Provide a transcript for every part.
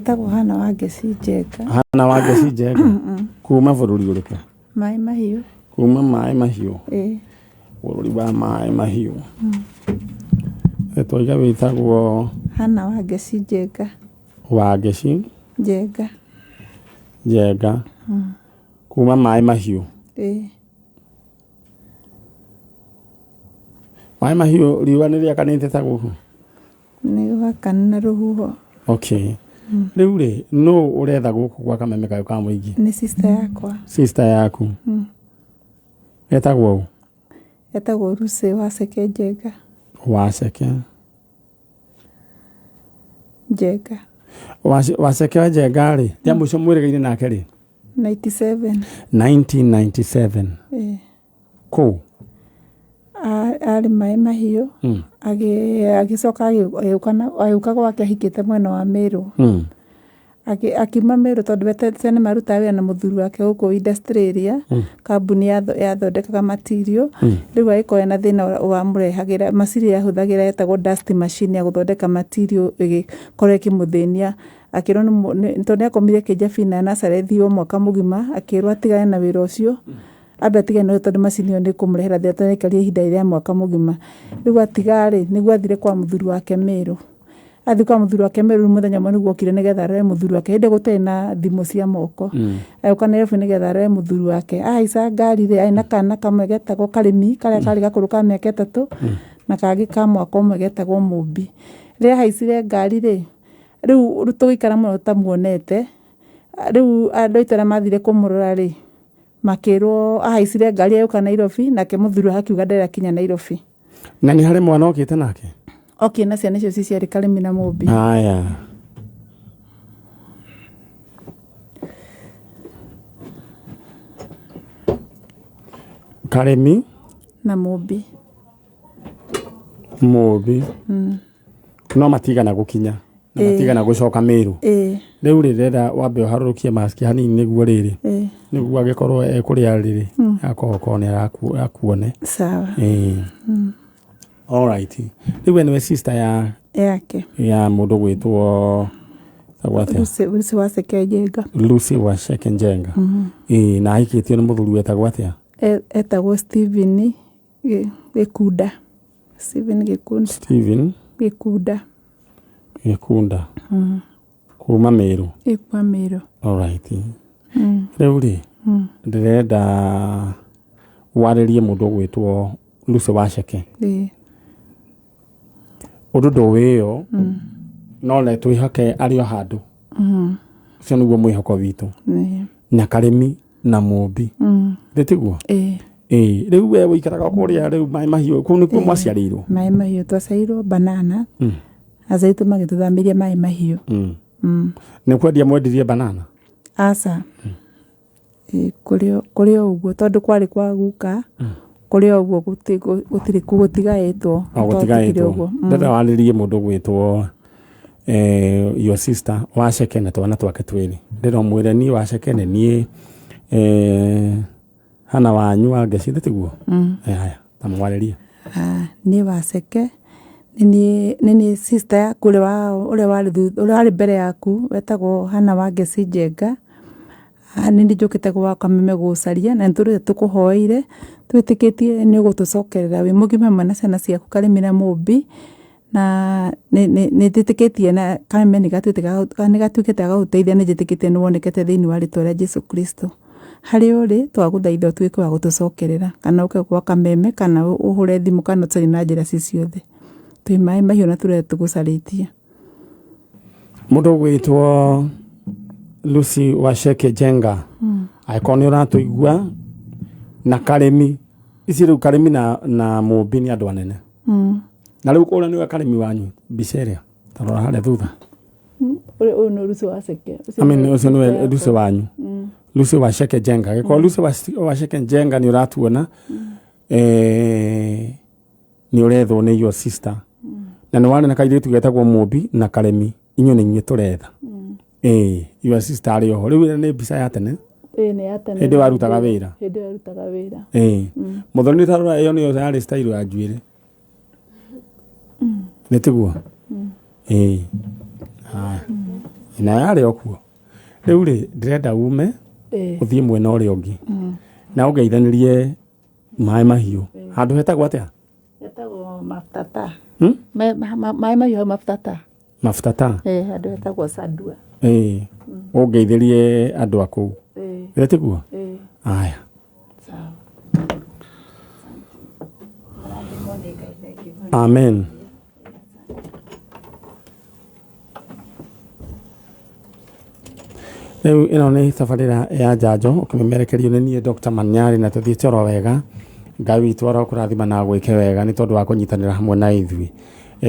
Etagwo Hana wa Ngeci Njenga. Hana wa Ngeci Njenga. Kuma bururi urike? Mai Mahiũ. Kuma Mai Mahiũ. Bururi wa Mai Mahiũ. Etwa wĩtagwo Hana wa Ngeci Njenga. Wa Ngeci Njenga. Njenga. Kuma Mai Mahiũ. Mai Mahiũ riũa nĩ rĩakanĩte ta gũkũ? Nĩ gwakana na rũhuho. Okay. Rĩu rĩ, no ũretha gũkũ gwa kameme kayo ka mũingĩ? Nĩ sister yakwa. Sister yaku? Etagwo ũ? Etagwo Lucy Waceke Njenga. Waceke Njenga. Waceke wa Njenga rĩ, rĩa mũico mwĩrĩgaine nake rĩ? 97. 1997. Kũu? Arĩ Mai Mahiũ. Agĩcoka agĩũka gwake ahikĩte mwena wa Meru. Akiuma Meru tondũ betete nĩ marutaga wĩra na mũthuri wake gũkũ industry area, kambuni yathondekaga material. Rĩu agĩkorwo na thĩna wa mũrehagĩra macini yahũthagĩra yetagwo dust machine ya gũthondeka material ĩgĩkorwo ĩkĩmũthĩnia. Akĩrwo tondũ nĩakomire Kĩjabi na Nazareth o mwaka mũgima, akĩrwo atigane na wĩra ũcio. Ambe atigane na tondũ macini ĩyo nĩ kũmũrehera thĩna tondũ nĩaikarire ihinda rĩa mwaka mũgima. Rĩu atiga-rĩ, nĩguo athire kwa mũthuri wake Meru. Athiĩ kwa mũthuri wake Meru mũthenya ũmwe nĩguo okire nĩgetha arore mũthuri wake. Hĩndĩ gũtarĩ na thimũ cia moko. Agĩũka Nairobi nĩgetha arore mũthuri wake. Ahaica ngari-rĩ, arĩ na kana kamwe getagwo Karĩmi, karĩa karĩ gakũrũ ka mĩaka 3, na kangĩ ka mwaka ũmwe getagwo Mũmbi. Rĩrĩa ahaicire ngari-rĩ, rĩu tũgĩikara mũno tutamuonete. Rĩu andũ itũra mathire kũmũrora-rĩ, makĩrwo ahaicire ngari agĩũka Nairobi, nake mũthuri akiuga ndarakinya Nairobi. Na nĩ harĩ mwana okĩte nake? Okay, na ciana icio ciarĩ Karĩmi na Mũmbi. Aya. Karĩmi na Mũmbi. Mũmbi. No matigana gũkinya. Na matigana gũcoka Meru. Rĩu rĩrĩa wambe ũharũrũkie maski hanini nĩguo rĩrĩ. Nĩguo agĩkorwo kũrĩa rĩrĩ. Akorwo nĩ arakuone. Sawa. All right. Rĩu nĩwe sister yake. Ya mũndũ gwĩtwo Lucy Waceke Njenga. Lucy Waceke Njenga. Na ahikĩtio nĩ mũthuri wetagwo atĩa? Etagwo Stephen Gĩkunda. Stephen Gĩkunda. Gĩkunda. Kuma Meru. Kuma Meru. All right. Rĩu rĩ, ndĩrenda warĩrie mũndũ gwĩtwo Lucy Waceke. Ũndũ ndũwĩyo, no le twĩhoke arĩ o handũ. Ũcio nĩguo mwĩhoko witũ. Na Karĩmi na Mũmbi. Ndĩtiguo? Rĩu we ũikaraga kũrĩa rĩu Mai Mahiũ, kũu nĩkuo mwaciarĩirwo? Mai Mahiũ twaciarĩirwo Banana. Aciari magĩtũthamirie Mai Mahiũ. Nĩ kwendia mwendirie Banana? Aca. Kũrĩ o ũguo tondũ kwarĩ kwa guka. Kũrĩ o ũguo gũtigaĩtwo. Gũtigaĩtwo. Ndĩrenda warĩrie mũndũ gwĩtwo your sister Waceke na twana twake twĩrĩ. Ndĩrenda mwĩre niĩ Waceke nĩ niĩ Hana wanyu wa Ngeci ndĩtiguo? Haya, tamwarĩrie. Niĩ Waceke nĩ sister yaku ũrĩa warĩ mbere yaku wetagwo Hana wa Ngeci Njenga. Nĩ njũkĩte gwa kameme gũcaria na nĩtũrĩte tũkũhoire twĩtĩkĩtie nĩ ũgũtũcokerera wĩ mũgima mwana ciana ciaku Karĩmi na Mũmbi, na nĩ njĩtĩkĩtie na kameme nĩ gatuĩkĩte agagũteithia, nĩ njĩtĩkĩtie nĩ wonekete thĩinĩ wa rĩtwa rĩa Jesũ Kristo. Harĩ ũrĩ twagũthaitha ũtuĩke wa gũtũcokerera kana ũke gwa kameme kana ũhũre thimũ kana ũcarie na njĩra ciothe. Twĩ Mai Mahiũ na tũrĩa tũgũcarĩtie. Mũndũ gwĩtwo Lucy Waceke Njenga. Aĩkorwo nĩ ũratũigua na Karĩmi. Ici rĩu Karĩmi na Mũmbi nĩ andũ anene. Na rĩu kũrĩa nĩwe Karĩmi wanyu mbica ĩrĩa tarora harĩa thutha. Ũyũ nĩ Lucy Waceke. Ũcio nĩwe Lucy wanyu. Lucy Waceke Njenga. Gĩkorwo Lucy Waceke Njenga nĩ ũratuona nĩ ũrethwo nĩ your sister. Na nĩ warĩ na kairĩtu getagwo Mũmbi na Karĩmi. Inyuĩ nĩ inyuĩ tũretha. Your sister arĩ oho. Rĩu nĩ mbica ya tene? Nĩ ya tene. Hĩndĩ warutaga wĩra? Hĩndĩ warutaga wĩra. Mũthoni tarora ĩyo nĩyo yarĩ style ya njuĩrĩ. Nĩtiguo? ina yare okuo riu ri ndirenda ume uthie mwena uri ungi na ugeithanirie mai mahiu handu hetagwo atia hetagwo mafutata mai mahiu mafutata handu hetagwo Sadua ugeithirie andu aku retiguo aya amen. Riu ino ni tabarira ya Njanjo ukimemerekerio ni nie Dr. Manyari na tuthiite oro wega Ngai witu arokurathima na gwike wega ni tondu wa kunyitanira hamwe na ithui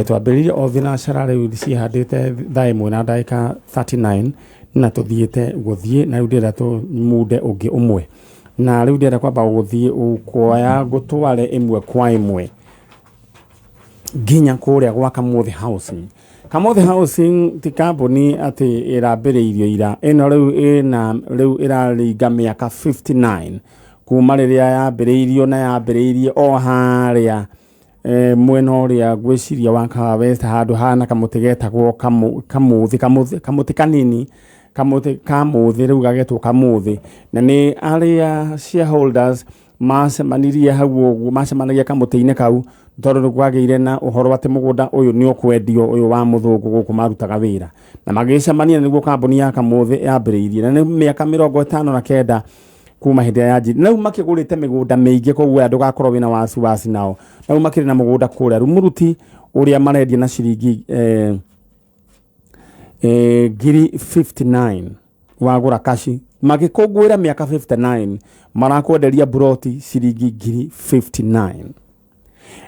twambiririe o thinacara riu cihandite thaa imwe na ndagika 39 na tuthiite guthie na riu ndira tumude ungi umwe na riu ndira kwamba guthie ukuoya gutware imwe kwa imwe ginya kuria gwa Kamuthi Housing. Kamuthi Housing ti kambuni ati irambiriirio ira ino riu iraringa miaka 59 kuma riria yambiriirio na yambiriirie o haria mwena uria gwiciria wa Kawa West handu hana kamuti getagwo kamuthi kanini kamuthi riu gagetwo Kamuthi na ni aria shareholders macemanirie hau uguo macemanagia kamuti-ini kau tondu ni kwageire na uhoro ati mugunda uyu ni ukwendio uyu wa muthungu guku marutaga wira na magicemania niguo kambuni ya Kamuthi yambiriirie na ni miaka 59 kuma hindi ya njiri na makigurite migunda miingi koguo andu gakorwo wina wasiwasi nao na makiri na mugunda kuria rumuruti uria marendia na ciringi ngiri 59 wagura kashi magikungwira miaka 59 marakwenderia buroti ciringi ngiri 59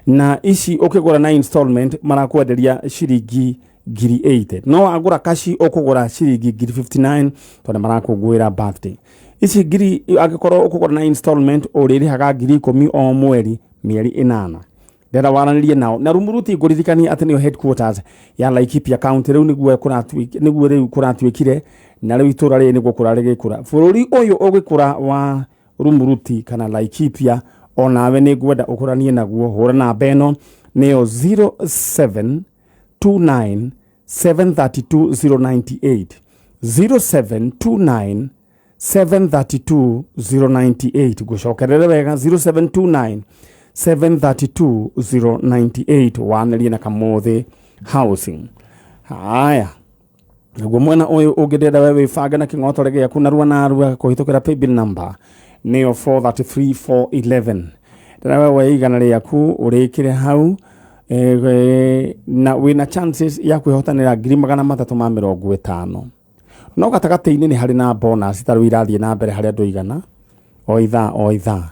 na ici ukigura na installment marakwenderia ciringi ngiri 80 no agura kashi ukugura ciringi ngiri 59 tondu marakungwira birthday ici ngiri agikorwo ukugura na installment uririhaga ngiri 10 o mweri mieri 8 ndera waranirie nao na rumuruti nguririkani ati niyo headquarters ya Laikipia County riu niguo kuratwikire na riu itura ri niguo kurarigikura bururi uyu ugikura wa rumuruti kana Laikipia onawe ni ngwenda ukuranie naguo hura namba eno niyo 0729 732 098 0729 gucokerere wega 0729 732 wanarie na Kamuthi Housing. Haya naguo mwena uyu ungirenda wewe ibanga na king'otore giaku narua narua kuhitukira paybill number niyo 433411 ndana wewe igana riaku urikire hau na wina chances ya kwihotanira 350 no gatagati-ini ni hari na bonus taru irathie na mbere hari andu igana o ithaa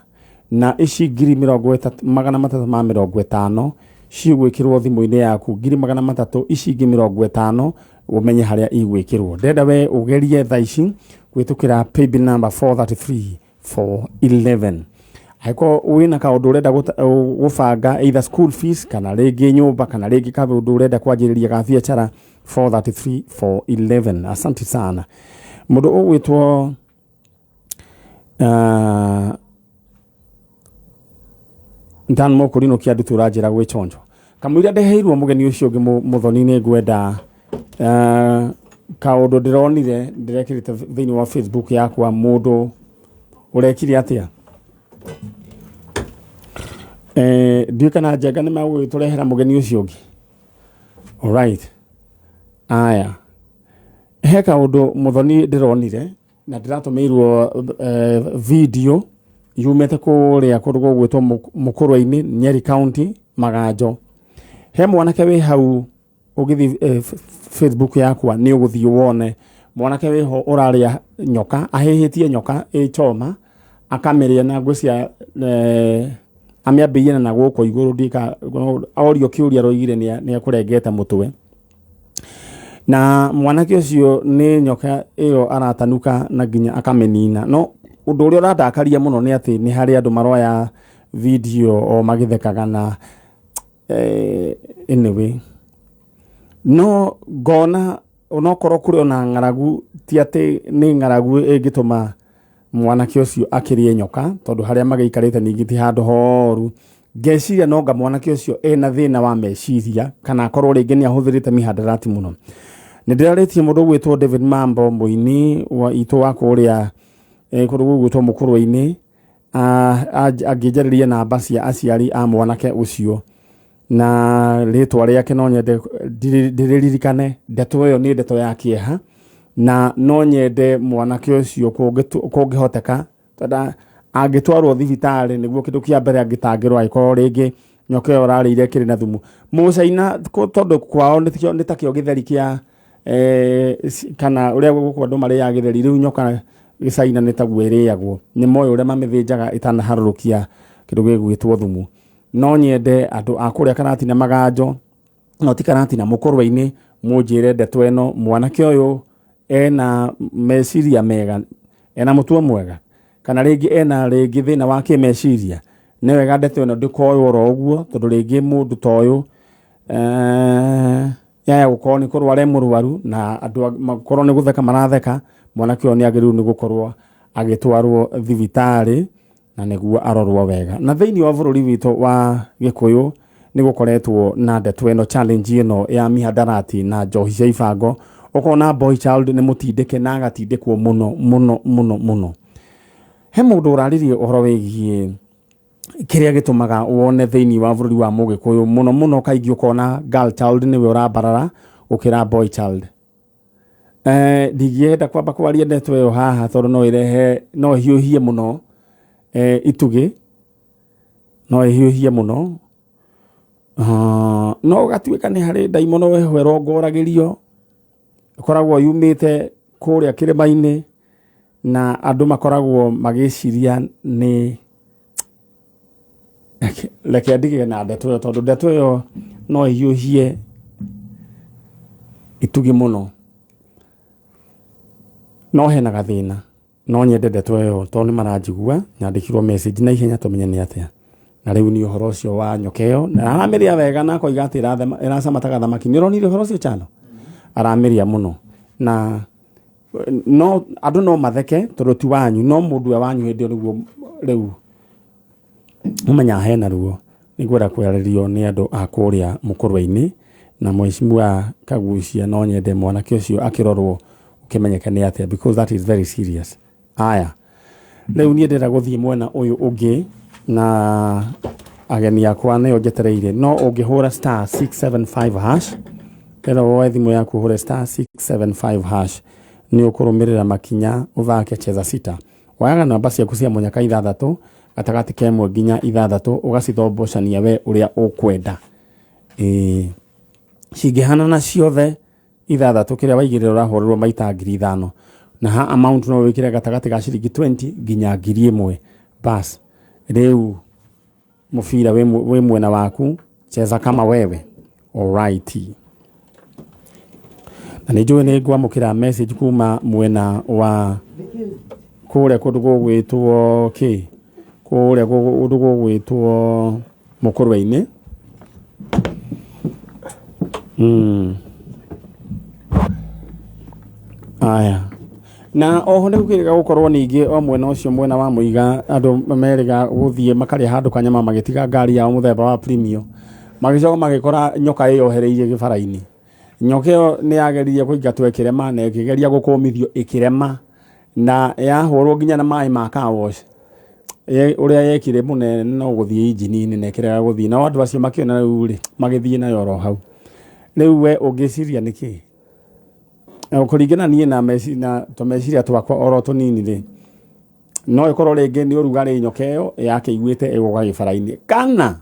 na ici 350 cigwikirwo thimu-ini yaku 300 ici 50 umenye haria igwikirwo ndenda we ugerie thaa ici kwitukira paybill number 433411 aiko wina kaundu urenda gubanga either school fees kana ringi nyumba kana ringi kaundu urenda kwanjiriria ga biacara 433411 asante sana mundu ugwitwo ndan mokurino kiandu turanjira gwichonjo kamwira ndeheirwo mugeni ucio ungi muthoni-ini ngwenda kaundu ndironire ndirekirite thiini wa Facebook yakwa mundu urekire atia ndikana njenga ni magwiturehera mugeni ucio ungi alright aya he kaundu muthoni ndironire na ndiratumirwo video yumete kuria kundu gwitwo Mukurwe-ini Nyeri County Maganjo he mwanake wi hau ugithi Facebook yakwa ni uguthi wone mwanake wi ho uraria nyoka ahihitie nyoka choma akameria na ngwcia amiambiire na guko iguru ndika aurio kiuria roigire ni akurengete mutwe na mwanake ucio ni nyoka iyo aratanuka na ginya akamenina no undu uria urandakaria muno ni ati ni hari andu maroya video o magithekaga na anyway no gona onokorwo kuri ona ngaragu ti ati ni ngaragu ingituma mwanake ucio akirie nyoka tondu haria mageikarite ningi ti handu horu ngeciria nonga mwanake ucio ena thina wa meciria kana akorwo ringi ni ahuthirite mihadarati muno ndiraretie mundu gwitwo David Mambo muini wa itu wa kuria kundu gwitwo Mukurwe-ini agijariria namba cia aciari a mwanake ucio na ritwa riake no nyende ndiririkane ndeto yo ni ndeto ya kieha na no nyende mwanake ucio kungihoteka tonda angitwarwo thibitari niguo kindu kia mbere angitangirwo aikoro ringi nyoke orarire kiri na thumu mucaina tondu kwao ni takio githeri kia kana uria guku andu mari ya githeri riu nyoka gicaina ni taguo iriagwo ni moyo uria mamithinjaga itanaharurukia kindu gigwitwo thumu no nyende andu akuria karatina maganjo no ti karatina Mukurwe-ini munjire ndeto eno mwanake uyu ena meciria mega ena mutuo mwega kana ringi ena ringi thina wa kimeciria ni wega ndeto eno ndikoyo ro uguo tondu ringi mundu toyo yaya gukorwo ni kurware murwaru na andu makorwo ni gutheka maratheka mwanake uyu ni agiru ni gukorwo agitwarwo thibitari na niguo arorwo wega na thiini wa bururi witu wa Gikuyu ni gukoretwo na ndeto eno challenge eno ya mihadarati na njohi cia ibango ukona boy child ni mutindike na agatindikwo muno he mundu uraririe uhoro wigie kiria gitumaga wone thiini wa bururi wa Mugikuyu muno kaingi ukona girl child ni we urabarara ukira boy child ndigienda kwamba kwaria ndeto yo haha tondu no irehe no hiuhie muno itugi no hiuhie muno no gatuika ni hari daimono we rongoragirio koragwo yumite kuria kirima-ini na andu makoragwo magiciria ni leke ndige na ndeto yo tondu ndeto yo no hiuhie itugi muno no hena gathina no nyende ndeto yo tondu maranjigua nyandikirwo message na ihenya tumenye ni atia na riu ni uhoro ucio wa nyokeo na aramiria wega na koiga ati iracamataga thamaki ni ronire uhoro ucio chano aramiria muno na no andu no matheke tondu ti wanyu no mundu wanyu hindi niguo riu umenya hena ruo nigwera kwaririo ni andu a kuria Mukurwe-ini na mheshimiwa Kagucia no nyende mwanake ucio akirorwo ukimenyeka ni atia because that is very serious aya riu ni ndira guthie mwena uyu ungi na ageni yakwa nayo njetereire no ungihura star 675 hash pero woe thimu yaku hure star 675 hash ni ukurumirira makinya uthake cheza sita wayaga namba ciaku cia munyaka 6 gatagati kemwe nginya 6 ugacithombocania we uria ukwenda cingihana na ciothe 6 kiria waigirira urahurwo maita 5,000 na ha amount no wikire gatagati ga ciringi 20 nginya 1,000 bas riu mufira we mwena waku cheza kama wewe alright na nijuwe ni gwamukira message kuma mwena wa kuria kundu gugwitwo kuria kundu gugwitwo Mukurwe-ini aya na oho ndikukiriga gukorwo ningi o mwena ucio mwena wa muiga andu meriga guthie makari handu kanyama magitiga ngari ya muthemba wa premium magicoka magikora nyoka iyo hereirie gibara-ini nyokeo ni yageririe kuingatwo ikirema na ikigeria gukumithio ikirema na yahurwo nginya na mai ma kawash uria yekire munene no guthie injini-ini na ikirega guthie na andu acio makiona riu ri magithie na yoro hau riu we ungiciria niki kuringana nie na na tumeciria twakwa oro tunini ri no ikorwo ringi ni urugari nyokeo yake iguite iguga gibara-ini kana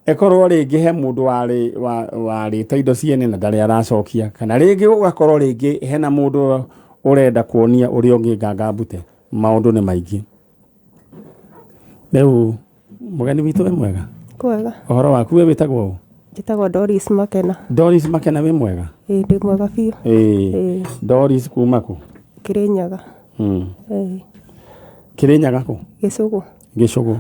ekorwo ringi he mundu wari taindo ciene na ndari aracokia kana ringi ugakorwo ringi hena mundu urenda kuonia uria ungi ngangambute maundu ni maingi riu mugeni witu we mwega kwega uhoro waku we witagwo njitagwo Doris Makena we mwega ndi mwega biu Doris kuma ku Kirinyaga Kirinyaga ku Gicugu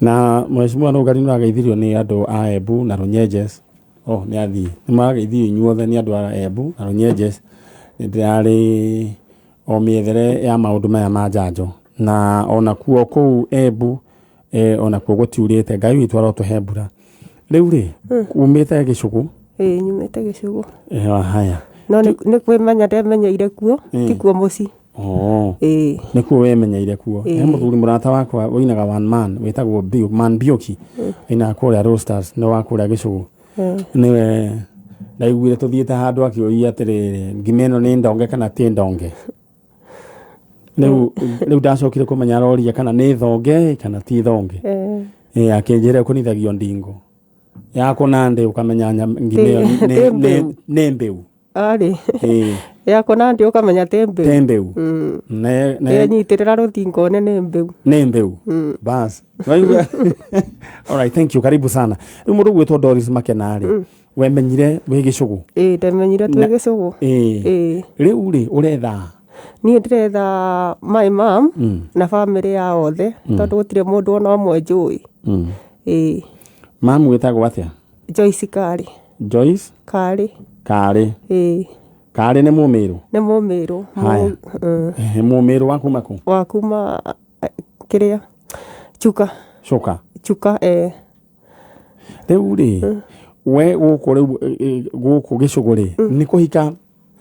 na mheshimiwa no gari no ageithirio ni andu a Embu na Runyenjes ni athii ni magaithirio inyuothe ni andu a Embu na Runyenjes ndirari o miethere ya maundu maya ma Njanjo na ona kuo kuu Embu ona kuo gutiurite ngai witu arotuhe mbura riu ri umite Gicugu nyumĩte Gĩcũgũ. Haya. No nĩ kwĩmenya ndemenyeire kuo, ti kuo mũciĩ. Nĩ kuo wemenyeire kuo. He mũthuri mũrata wakwa woinaga one man wĩtagwo Man Bioki. Ainaga kũrĩa Roasters no wa kũrĩa Gĩcũgũ. Nĩwe ndaiguire tũthiĩte handũ akĩũria atĩrĩrĩ ngima ĩno nĩ ndonge kana ti ndonge. Rĩu ndacokire kũmenya aroria kana nĩ thonge kana ti thonge. Akĩnjĩra kũnithagio ndingo. Yako Nandi ukamenya ngima ĩyo nĩ mbeu. Yako Nandi ukamenya tĩ mbeu. Nyitĩrĩra rũthingo nĩ mbeu. Nĩ mbeu. Bas. All right, thank you. Karibu sana. Rĩu mũndũ gwĩtwo Doris Makena-rĩ, wemenyire wĩ Gĩcũgũ? Ndamenyire twĩ Gĩcũgũ. Rĩu rĩ ũretha? Niĩ ndĩretha my mom na family ya othe tondũ gũtirĩ mũndũ ona ũmwe njũĩ. Mamu wĩtagwo atĩa? Joyce Kari. Joyce? Kari. Kari nĩ Mũmĩrũ? Nĩ Mũmĩrũ. Haya. Mũmĩrũ wa kuma kũ? Wa kuma kĩrĩa? Chuka. Rĩu rĩ we gũkũ Gĩcũgũ rĩ nĩ kũhika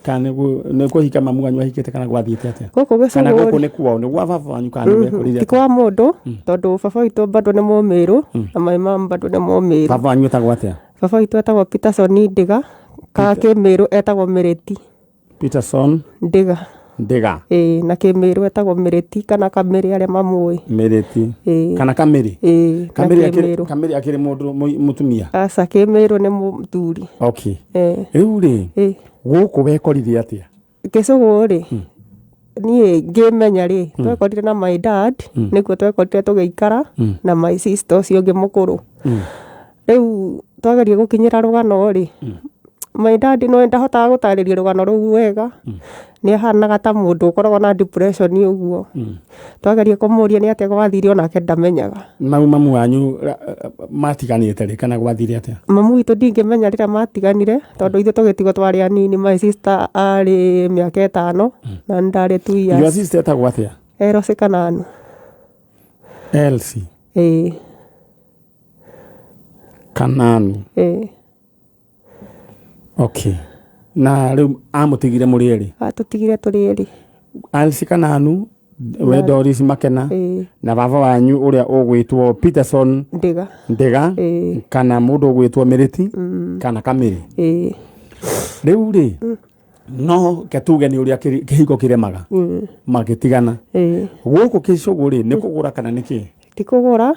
kana nĩ kũhika mamu wanyu ahikĩte kana gwathiĩte atĩa? Gũkũ Gĩcũgũ kana gũkũ nĩ kwao nĩ gwa baba wanyu kana nĩ kũrĩa? Ti kwa mũndũ tondũ baba witũ bado nĩ Mũmĩrũ na my mom bado nĩ Mũmĩrũ. Baba wanyu etagwo atĩa? Baba witũ etagwo Peterson Ndiga ka Kĩmĩrũ etagwo Mĩrĩti. Peterson Ndiga. Na Kĩmĩrũ etagwo Mĩrĩti kana Kamĩrĩ arĩa mamũĩ. Mĩrĩti kana Kamĩrĩ? Kamĩrĩ akĩrĩ mũndũ mũtumia? Aca, Kĩmĩrũ nĩ mũthuri. Okay. Rĩu rĩ gũkũ wekorire atĩa? Gĩcũgũ rĩ niĩ ngĩmenya rĩ twekorire na my dad nĩkuo twekorire tũgĩikara na my sister ũcio ũngĩ mũkũrũ. Rĩu twageria gũkinyĩra rũgano rĩ my dad no ndahotaga gũtarĩria rũgano rũu wega. Nĩ ahanaga ta mũndũ ũkoragwo na depression ũguo. Twageria kũmũria nĩ atĩa gwathire onake ndamenyaga. Mamu wanyu matiganĩte rĩ kana gwathire atĩa? Mamu witũ ndingĩmenya rĩrĩa matiganire tondũ ithuĩ tũgĩtigwo twarĩ anini. My sister arĩ mĩaka 5 na ndarĩ 2 years. Your sister etagwo atĩa? Elsie Kananu. Elsie? Kananu. Okay. Na rĩu amũtigire mũrĩ erĩ? Atũtigire tũrĩ erĩ. Elsie Kananu we Doris Makena na baba wanyu ũrĩa ũgwĩtwo Peterson Ndiga kana mũndũ ũgwĩtwo Mĩrĩti kana Kamĩrĩ. Rĩu rĩ no ketuge nĩ ũrĩa kĩhiko kĩremaga magĩtigana. Gũkũ Gĩcũgũ rĩ nĩ kũgũra kana nĩkĩ? Ti kũgũra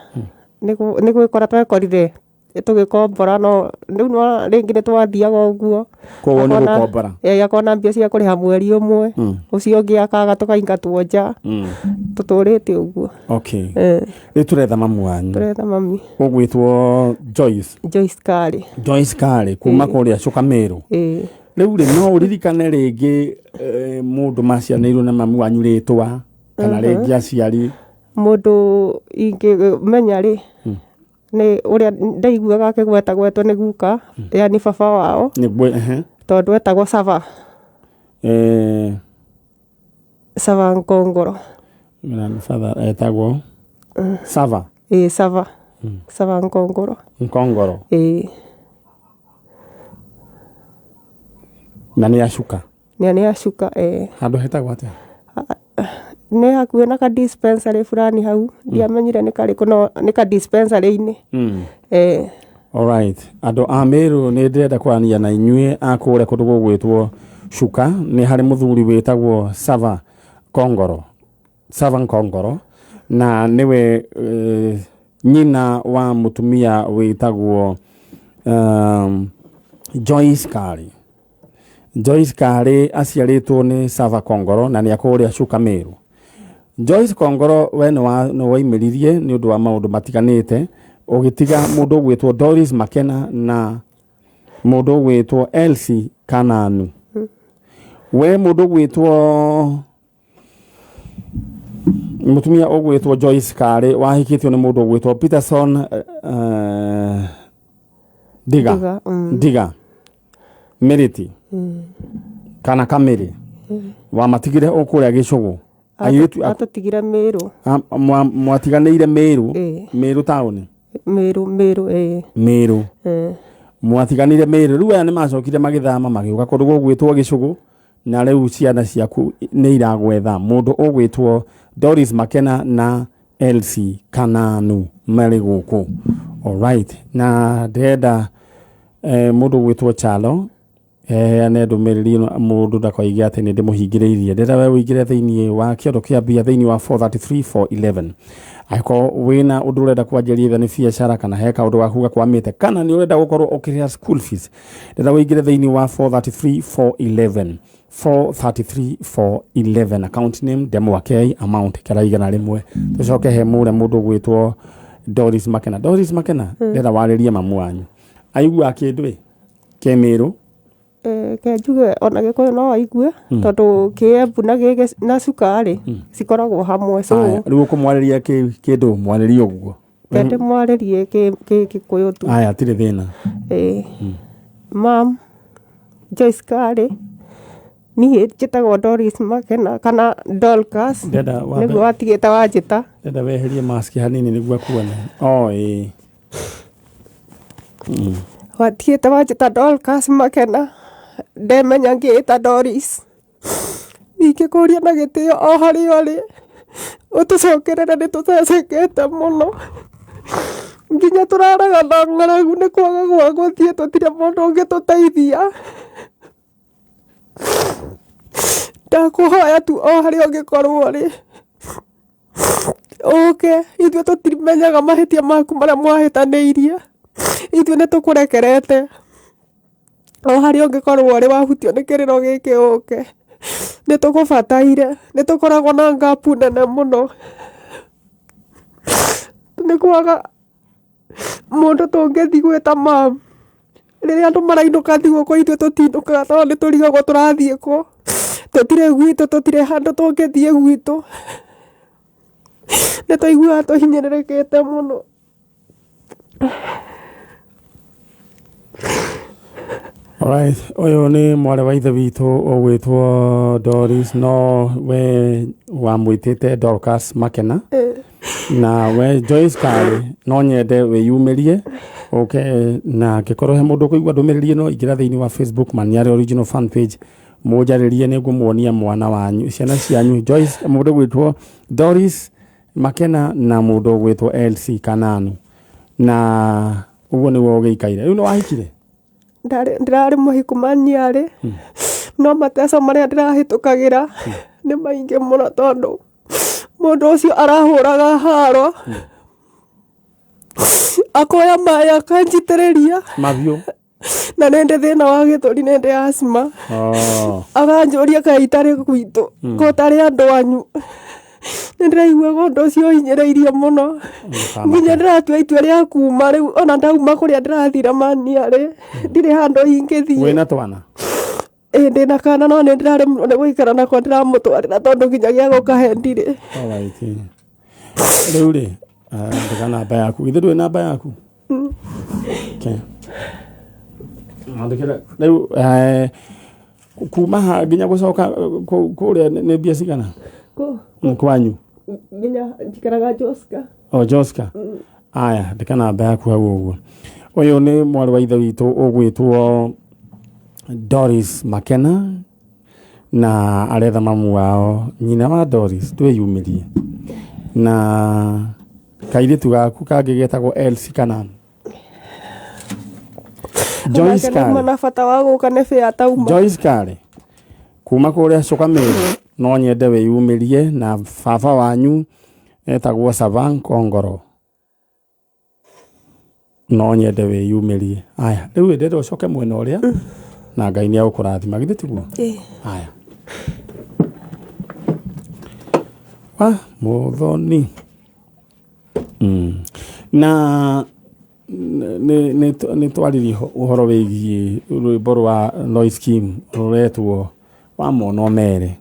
nĩ gwĩkora twekorire tũgĩkombora no rĩu no rĩngĩ nĩ twathiaga ũguo. Koguo nĩ gũkombora? Akona mbia cia kũrĩha mweri ũmwe ũcio ũngĩ akaga tũkaingatwo nja tũtũrĩte ũguo. Okay. Rĩu tũretha mamu wanyu? Tũretha mami ũgwĩtwo Joyce Kari kuma kũrĩa Cukamĩrũ. Rĩu rĩ no ũririkane rĩngĩ mũndũ macianĩirwo na mamu wanyu rĩtwa kana rĩngĩ aciari? Mũndũ ingĩmenya rĩ nĩ ũrĩa ndaiguaga akĩgwetagwetwo nĩ guka yani baba wao tondũ etagwo Sava Nkongoro. Father etagwo Sava? Sava Nkongoro. Na nĩ acuka? Nĩ acuka. Handũ hetagwo atĩa? Nĩ hakuhĩ na ka dispensary fulani hau ndiamenyire nĩ karĩkũ no nĩ ka dispensary-inĩ. All right. Andũ a Mĩrũ nĩ ndĩrenda kwarania na inyuĩ a kũrĩa kũndũ gũgwĩtwo Cuka nĩ harĩ mũthuri wĩtagwo Sava Nkongoro na nĩwe nyina wa mũtumia wĩtagwo Joyce Kari. Joyce Kari aciarĩtwo nĩ Sava Nkongoro na nĩ akũrĩa Cuka Mĩrũ. Joyce Kongoro we nĩ waimĩririe nĩ ũndũ wa maũndũ matiganĩte ũgĩtiga mũndũ ũgwĩtwo Doris Makena na mũndũ ũgwĩtwo Elsie Kananu. We mũndũ ũgwĩtwo mũtumia ũgwĩtwo Joyce Kari wahikĩtio nĩ mũndũ ũgwĩtwo Peterson Ndiga Mĩrĩti kana Kamĩrĩ wamatigire ũkũrĩa Gĩcũgũ? Atũtigire Mĩrũ. Mwatiganĩire Mĩrũ? Mĩrũ taũni? Mĩrũ. mwatiganire Meru riu aya ni macokire magithama magiuka kundu gugwitwo Gicugu na riu ciana ciaku ni iragwetha mundu ugwitwo Doris Makena na Elsie Kananu mari guku. Alright, na ndenda mundu gwitwo Chalo ane ndumiriri mundu ndakoige ati ni ndimuhingiriirie ndenda we wigire thiini wa kiondo kia bia thiini wa 433411 aiko wina undu urenda kwanjiria ni biacara kana heka undu wakuga kwamite kana ni urenda gukorwo ukirira school fees ndenda wigire thiini wa 433411 account name demo akei amount karaigana rimwe tucoke he mure mundu gwitwo Doris Makena ndenda waririe mamu wanyu aigua kindu Kemiru kenjuge ona gikoyo no aigue tondu kiembu na cukari cikoragwo hamwe so riu ukumwariria kindu mwaririe uguo kende mwaririe gikuyu tu aya tire thina mam Joyce Kare ni njitagwo Doris Makena kana Dorcas niguo watigite wanjita ndenda weherie mask hanini niguo kuona watigite wanjita Dorcas Makena ndemenya ngiita Doris ikikuria na gitio o hari ori utucokerere ni tutecekete muno nginya turaraga na ng'aragu ni kwaga gwa guthie tutire mundu ungituteithia ndakuhoya tu o hari ungikorwo ri ithuĩ tutimenyaga mahitia maku maria mwahĩtanĩirie ithuĩ nĩ tũkũrekerete o hari ungikorwo ri wahutio nĩ kĩrĩro gĩkĩ nĩ tũkũbataire nĩ tũkoragwo na ngapu nene mũno nĩ kwaga mũndũ tũngĩthi gwĩta mam rĩrĩa andũ marainũka thigũkũ ithuĩ tũtinũkaga tondũ nĩ tũrigagwo tũrathiĩ kũ tutire gwitũ tutire handu tungithie gwitũ nĩ tũiguaga tũhinyĩrĩrĩkĩte mũno alright uyu ni mware wa ithe witũ ugwitwo Doris no we wamwitĩte Dorcas Makena na we Joyce Kare no nyende wiyumirie na gikorwo he mundu kuigua ndumiriri no ingira thiini wa Facebook Maniare original fan page mujaririe niguo muonia mwana wanyu ciana cianyu Joyce mundu gwitwo Doris Makena na mundu gwitwo Elsie Kananu na uguo niwe ugiikaire riu no wahikire ndirari muhiku Maniare no mateso maria ndirahitukagira ni maingi muno tondu mundu ucio arahuraga haro akoya maya kanjitiriria mavio na nende thina wa githuri nende asthma aganjuria kaitari gwitu gutari andu anyu ndiraigua gundu ucio hinyireirie muno nginya ndiratua itua ria kuma riu ona ndauma kuria ndirathira Maniare ndire handu ingithie wina twana ndina kana no ndirari muno guikara nako ndiramutwarira tondu nginya gia gukahe ndire alright riu ri ndika namba yaku ithe ndui namba yaku okay andikira riu kuma nginya gucoka kuria ni mbia cigana kwanyu nginya njikaraga Joska Joska aya ndika namba yaku hau uguo uyu ni mwari wa ithe witũ ugwitwo Doris Makena na aretha mamu wao nyina wa Doris twiyumirie na kairitu gaku kangĩgetagwo Elsie Kananu Joyce Kare mana bata wa gũka nĩ bĩa tauma Joyce Kare kuma kũrĩa Cukamĩrĩ no nyende wĩyumĩrie na baba wanyu etagwo Savan Kongoro no nyende wĩyumĩrie aya rĩu ndĩrenda ũcoke mwena ũrĩa na Ngai nĩ agũkũrathima githĩ tiguo aya muthoni na nĩ twaririe ũhoro wĩgiĩ rwĩmbo rwa Noise Kim ruretwo wa mono mere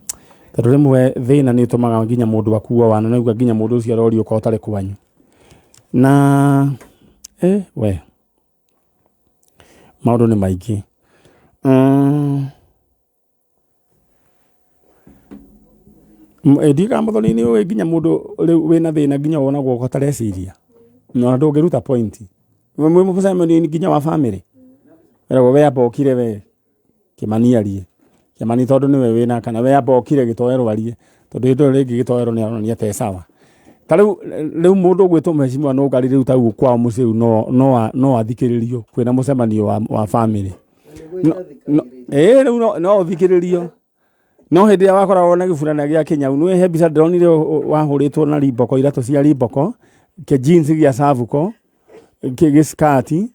tondũ rĩmwe thĩna nĩ ũtũmaga nginya mũndũ akuo wana na nginya mũndũ ũcio arorio ko ũtarĩ kwanyu na we maũndũ nĩ maingĩ ndika muthoni ni we nginya mundu wina thina nginya wona gwoko tareciria no ndungiruta point mwe mucemani nginya wa family Wera we abokire we Kimani arie. Kimani tondu niwe wina kana we abokire gitoero arie. Tondu indo ringi gitoero ni aronia te sawa. Riu mundu gwitwo mheshimiwa no ngari riu tau kwa muciu no athikiririo kwina mucemanio wa family. Riu no thikiririo. No hindi ya wakoragwo na giburana gia Kenya nwe he mbica ndronire wahuritwo na riboko iratu cia riboko ke jeans gia savuko ke giskati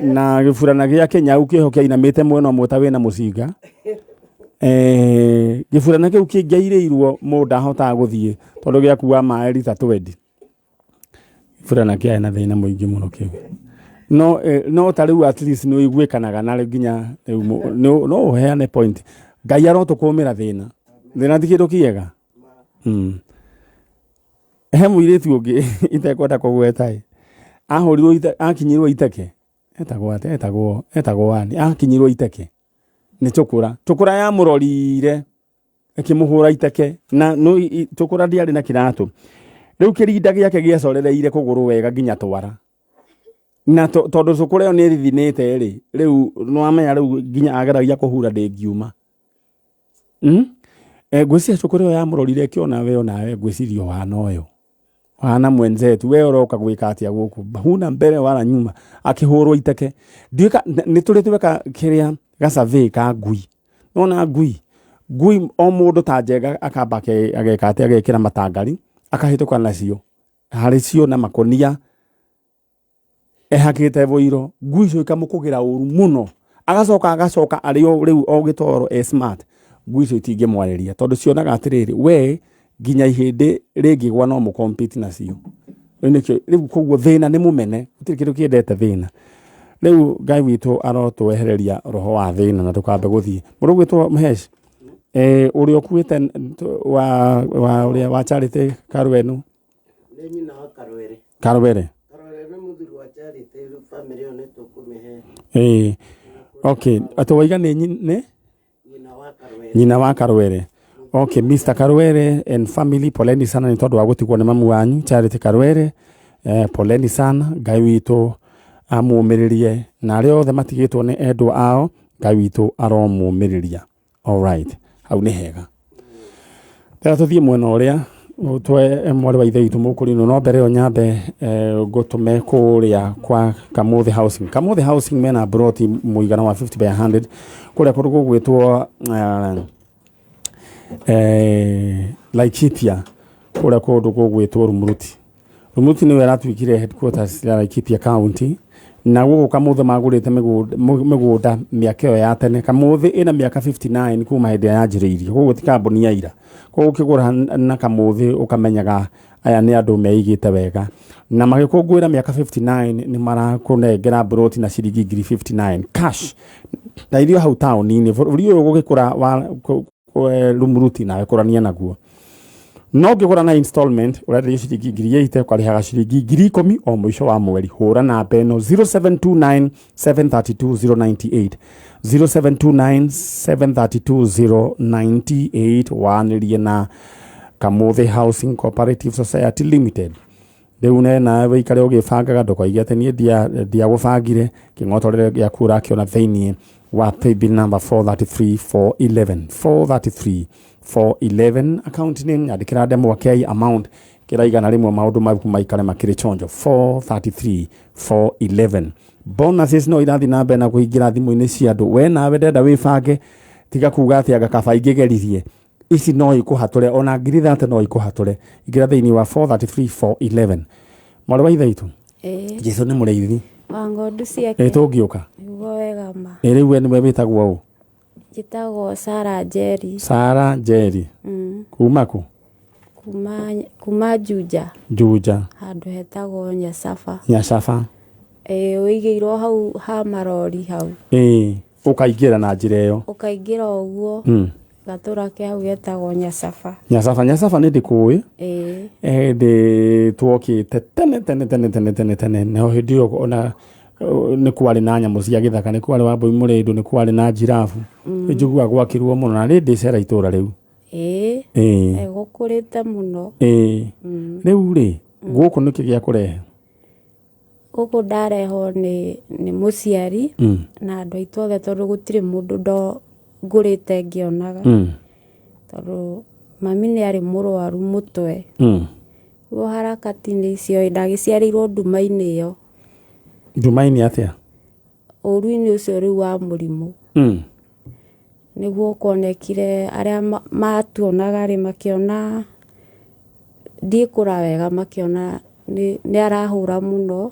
na giburana gia Kenya ukihokia inamite mwena mweta wina mucinga giburana kiu kingiairirwo mundu ahota guthie tondu gia kuwa mai lita 20 giburana kia na thina muingi muno kiu no tariu at least no igwikanaga na nginya no heane point Ngai arotukumira thina ti kindu kiega he muiritu ungi itekwenda kugweta ahurirwo akinyirwo iteke etagwo wani akinyirwo iteke ni chukura ya murorire akimuhura iteke na no chukura ndiari na kiratu riu kirinda giake giacorereire kuguru wega nginya twara na tondu chukura yo ni rithinite riu no amenya riu nginya ageragia kuhura ndingiuma gwiciria chukura ya murorire kiona we nawe gwiciria wana uyu wana mwenzetu we uroka gwika atia guku huna mbere wala nyuma akihurwo iteke nduika ni turitweka kiria ga survey ka ngui nona ngui o mundu ta njega akamba ageka atia agekira matangari akahituka nacio hari cio na makonia ehakite voiro ngui cio ikamukugira uru muno agacoka ario riu o gitoro smart ngui cio itingimwariria tondu cionaga atiriri we nginya ihindi ringigwa no mu compete nacio riu koguo thina ni mumene gutiri kindu kiendete thina riu Ngai witu arotwehereria roho wa thina na tukambe guthie mundu gwitwo Mhesh uri okuite wa Charity Karwenu ni nyina wa Karwere muthuri wa Charity family yo netukumihe okay atowaiga ni nyina wa Karwere. Okay, Mr. Karwere and family, poleni sana ni tondu wa gutigwo ni mamu wanyu Charity Karwere. Poleni sana, Ngai witu amumiririe na aria othe matigitwo ni endwa ao, Ngai witu aromumiriria. All right, hau ni hega. Tera tuthie mwena uria twe mwari wa ithe witu mukurino no mbere o nyambe gutume kuria kwa Kamuthi Housing. Kamuthi Housing mena broti muigana wa 50 by 100 kuria kundu gugwitwo Laikipia kuria kundu gugwitwo Rumuruti niwe aratwikire headquarters ya Laikipia County na gugu Kamuthi magurite migunda miaka yo ya tene. Kamuthi ina miaka 59 kuma hindi ya njiriirie gugu ti kambuni ya ira gugu kigura na Kamuthi ukamenyaga aya ni andu meigite wega na magikungwira miaka 59 ni marakunengera broti na ciringi 59 cash na irio hau town ni urio gugikura wa Rumuruti na kurania naguo no ngigura na installment urenda ciringi 8 ukarihaga ciringi 10,000 o mwisho wa mweri. Hura na beno 0729 732 098 0729 732 wanirie na Kamuthi Housing Cooperative Society Limited. Riu na we ikare ugibangaga ndukoige ati ni ndia gubangire kingotorere gya kura kiona thiini wa paybill number 433411 account name yadikira demo kei amount kiraigana rimwe maundu maku maikare makiri chonjo 433411. Bonuses no irathi na mbere na kuingira thimu-ini cia andu we nawe ndenda wibange tiga kuga ati agakaba ingigeririe ici no ikuhature ona ngiri thate no ikuhature ingira thiini wa 433411. Mwari wa ithe itu Jesu ni mureithi wangondu ciake tungiuka ugo wega ma riu we niwe witagwo u jitagwo Sarah Jerry kuma ku kuma Juja handu hetagwo Nyasafa uigiirwo hau ha marori hau ukaingira na njira iyo ukaingira uguo gatura ke hau getagwo Nyasafa ni ndikuwi ndi twokite tene no hindi ona ni kwari na nyamu cia githaka ni kwari wa mbui murindu ni kwari na jirafu njugua gwakirwo muno na rindi cera itura riu gukurite muno riu ri guku niki gia kurehe Gũkũ ndareho nĩ mũciari na andũ aitũ othe tondũ gũtirĩ mũndũ ngũrĩte ngĩonaga tondũ mami nĩ arĩ mũrwaru mũtwe rĩu harakati-inĩ icio ndagĩciarĩirwo nduma-inĩ ĩyo. Nduma-inĩ atĩa? Ũru-inĩ ũcio rĩu wa mũrimũ nĩguo kuonekire arĩa matuonaga rĩ makĩona ndikũra wega makĩona nĩ arahũra mũno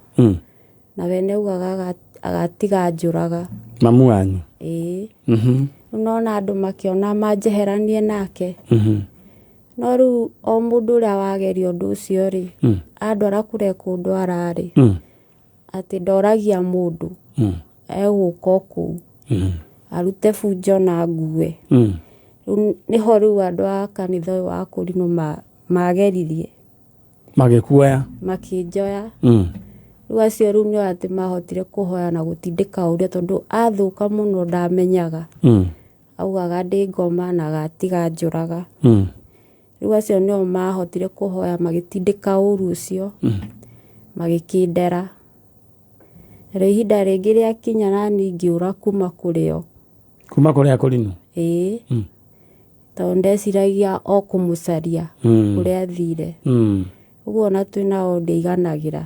na we nĩaugaga agatiga njũraga. Mamu wanyu? Ĩĩ. Nona andũ makĩona manjeheranie nake. No rĩu o mũndũ ũrĩa wageria ũndũ ũcio rĩ andwara kũrĩa kũndwara rĩ atĩ ndoragia mũndũ egũka kũu arute bunjo na ngue. Nĩho rĩu andũ a kanitha ũyũ wa Kũrinũ mageririe magĩkuoya makĩnjoya. Rĩu acio rĩu nĩo atĩ mahotire kũhoya na gũtindĩka ũrĩa tondũ athũka mũno ndamenyaga. Augaga ndĩ ngoma na agatiga njũraga. Rĩu acio nĩo mahotire kũhoya magĩtindĩka ũru ũcio magĩkĩndera. Rĩu ihinda rĩngĩ rĩakinya nani ngĩũra kuma kũrĩo. Kuma kũrĩa Kũrinũ? Ĩĩ. Tondũ ndeciragia o kũmũcaria kũrĩa athire. Ũguo ona twĩnao ndĩiganagĩra.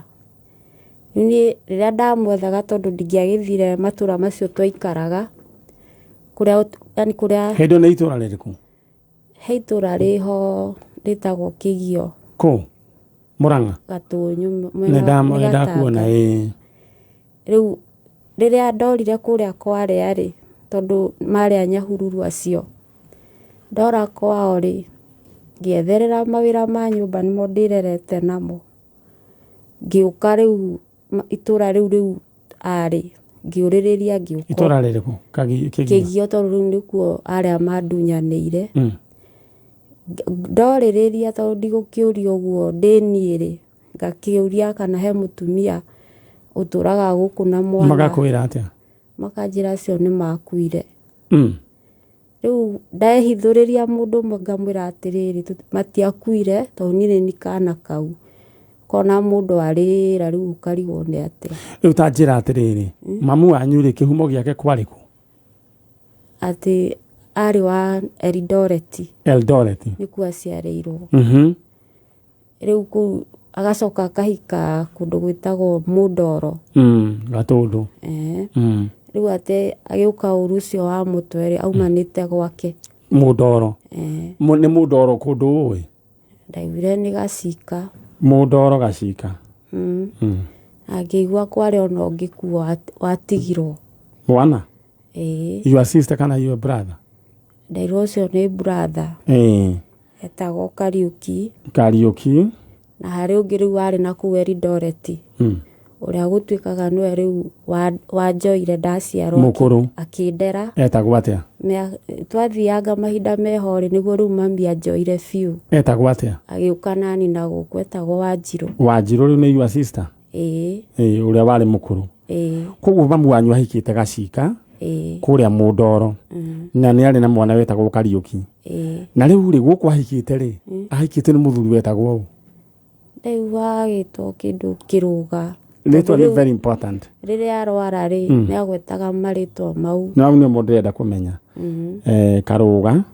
Niĩ rĩrĩa ndamwethaga tondũ ndingĩagĩthire matũra macio twaikaraga kũrĩa hĩndĩ nĩ itũra rĩrĩkũ? He itũra rĩho rĩtagwo Kĩgio. Kũ? Mũrang'a? Gatũnyũ. Nĩndakuona ĩĩ. Rĩu rĩrĩa ndorire kũrĩa kwarĩa rĩ tondũ marĩa Nyahururu acio ndora kwao rĩ ngĩetherera mawĩra ma nyũmba nĩmo ndĩrerete namo. Ngĩũka rĩu itũra rĩu arĩ ngĩũrĩrĩria ngĩũka. Itũra rĩrĩkũ? Kĩgio tondũ rĩu nĩkuo arĩa mandunyanĩire. Ndorĩrĩria tondũ ndigũkĩũria ũguo ndĩniĩ rĩ ngakĩũria kana he mũtumia ũtũraga gũkũ na mwana. Magakwĩra atĩa? Makanjĩra acio nĩ makuire. Rĩu ndehithũrĩria mũndũ ngamwĩra atĩrĩrĩ matiakuire tondũ niĩ nĩ kana kau. Kona mũndũ arĩra rĩu ũkarigwo nĩ atĩa. Rĩu ta njĩra atĩrĩrĩ mamu wanyu rĩ kĩhumo gĩake kwarĩ kũ? Atĩ arĩ wa Eldoret. Eldoret? Nĩkuo aciarĩirwo. Rĩu kũu agacoka akahika kũndũ gwĩtagwo Mũndoro. Gatũndũ. Rĩu atĩ agĩũka ũru ũcio wa mũtwe aumanĩte gwake. Mũndoro? Nĩ Mũndoro kũndũ ũĩ? Ndaiguire nĩ Gacika. Mũndoro Gacika? Angĩigua kwarĩ ona ũngĩkuo watigirwo. Mwana? Your sister kana your brother? Ndairwo ũcio nĩ brother. Etagwo Kariuki. Kariuki? Na harĩ ũngĩ rĩu warĩ na kũu Eldoret. Ũrĩa gũtuĩkaga nĩwe rĩu wanjoire ndaciarwo. Mũkũrũ? Akĩndera. Etagwo atĩa? Twathianga mahinda meho rĩ nĩguo rĩu mami anjoire biũ. Etagwo atĩa? Agĩũka nani na gũkũ etagwo Wanjirũ. Wanjirũ rĩu nĩ your sister? Ũrĩa warĩ mũkũrũ? Koguo mamu wanyu ahikĩte Gacika kũrĩa Mũndoro na nĩ arĩ na mwana wetagwo Kariuki. Na rĩu rĩ gũkũ ahikĩte rĩ ahikĩte nĩ mũthuri wetagwo ũũ? Rĩu wagĩtwo kĩndũ Kĩrũga. Rĩtwa nĩ very important. Rĩrĩa arwara rĩ nĩagwetaga marĩtwa mau. Na nĩ mo ndĩrenda kũmenya. Karũga.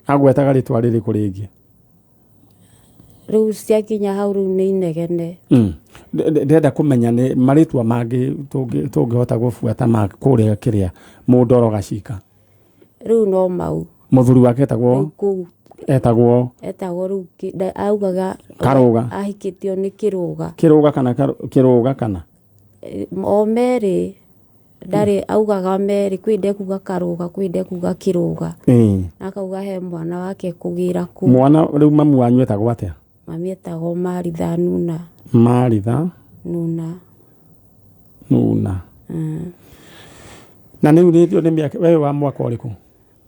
Agwetaga rĩtwa rĩrĩkũ rĩngĩ? Rĩu ciakinya hau rĩu nĩ inegene. Ndĩrenda kũmenya nĩ marĩtwa mangĩ tũngĩhota gũbuata ma kũrĩa kĩrĩa Mũndoro Gacika. Rĩu no mau. Mũthuri wake etagwo? Etagwo rĩu augaga Karũga. Ahikĩtio nĩ Kĩrũga. Kĩrũga kana? O merĩ ndarĩ augaga merĩ kwĩ ndekuga Karũga kwĩ ndekuga Kĩrũga. Akauga he mwana wake kũgĩra kũ. Mwana rĩu mamu wanyu etagwo atĩa? Mami etagwo Maritha Nuna. Maritha Nuna. Na nĩ urĩtio nĩ mĩaka wewe wa mwaka ũrĩkũ?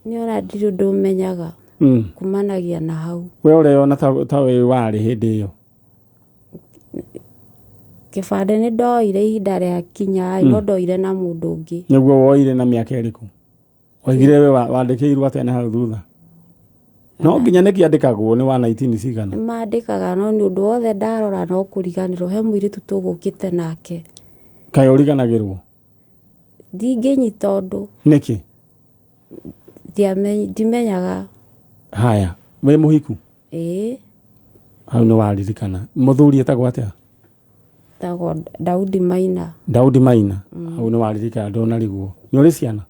Nĩ ona ndirĩ ndũmenyaga. Kumanagia na hau. We ũreyona ta wĩ warĩ hĩndĩ ĩyo? Kĩbandĩ nĩ ndoire ihinda rĩa kinya no ndoire na mũndũ ũngĩ. Nĩguo woire na mĩaka ĩrĩkũ? Oigire we wandĩkĩirwo atĩa na hau thutha? no nginya nä kä andä kagwo nä wa 19 cigana mandä kaga no nä å ndå wothe ndarora no kå riganä ro he må irä tu tå gå kä te nake kaä å riganagä rwo ndingä nyita å ndå nä kä ndimenyaga haya wä må hiku hau nä waririkana må thuri etagwo atä tagwo Daudi Maina hau nä waririkana ndona riguo nä å rä ciana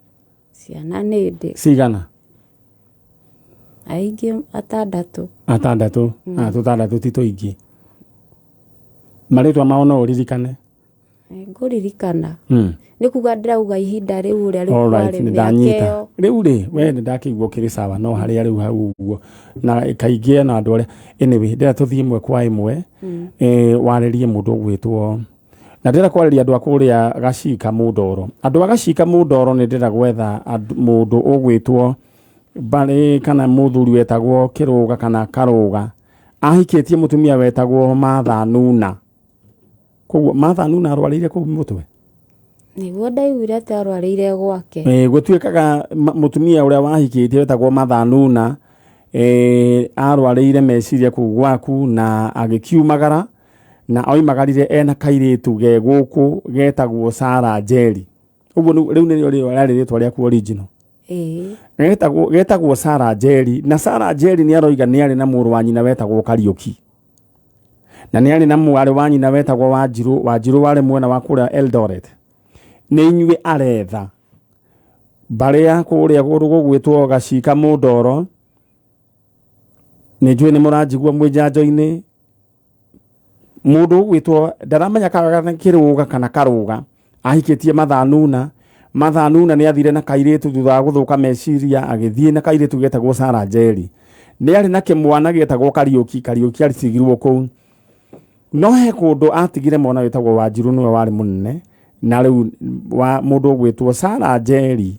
nä ndä cigana aingä atandatå tå tandatå ti tå ingä marä twa mao no å ririkane ngå ririkana nä kuga ndä rauga ihinda rä u å rä a nä ndanyita rä u rä we nä ndakä igua kä rä sawa no harä a rä u hau uguo na kaingä na andå arä anyway ndä ra tå thiä ĩmwe kwa ĩmwe warä må ndå å gwä two na ndä ra kwarä andå a kå rä a gacika må ndoro andå a gacika må ndoro nä ndä ra gwetha må ndå å gwä two mbarä kana må thuri wetagwo kä rå ga kana karå ga ahikä tie må tumia wetagwo Martha Nuna koguo Martha Nuna arwarä ire kå u må twe niguo ndaiguire atä arwarä ire gwake gå tuä kaga må tumia å rä a wahikä tie wetagwo Martha Nuna arwarä ire meciria kå u gwaku na agä kiumagara na oimagarire ena kairä tu ge gå kå getagwo Sarah Njeri ũguo rĩu nĩrĩo rĩarĩ rĩtwa rĩaku original getagwo Sarah Njeri na Sarah Njeri nĩ aroiga nĩ arĩ na mũrũ wa nyina wetagwo Kariuki na nĩ arĩ na mwarĩ wa nyina wetagwo Wanjirũ warĩ mwena wa kũrĩa Eldoret nĩ inyuĩ aretha mbarĩ ya kũrĩa gũgwĩtwo gacika mũndoro nĩ njũĩ nĩ mũranjigua mwĩ njanjo-inĩ mũndũ ũgwĩtwo ndaramenya kaga kĩrũga kana karũga ahikĩtie Martha Nuna nĩ athire na kairĩtu thutha wa gũthũka meciria agĩthiĩ na kairĩtu getagwo Sarah Njeri nĩ arĩ na kĩmwana getagwo Kariuki arĩcigirwo kũu no he kũndũ atigire mwana wetagwo Wanjirũ nĩwe warĩ mũnene na rĩu mũndũ ũgwĩtwo Sarah Njeri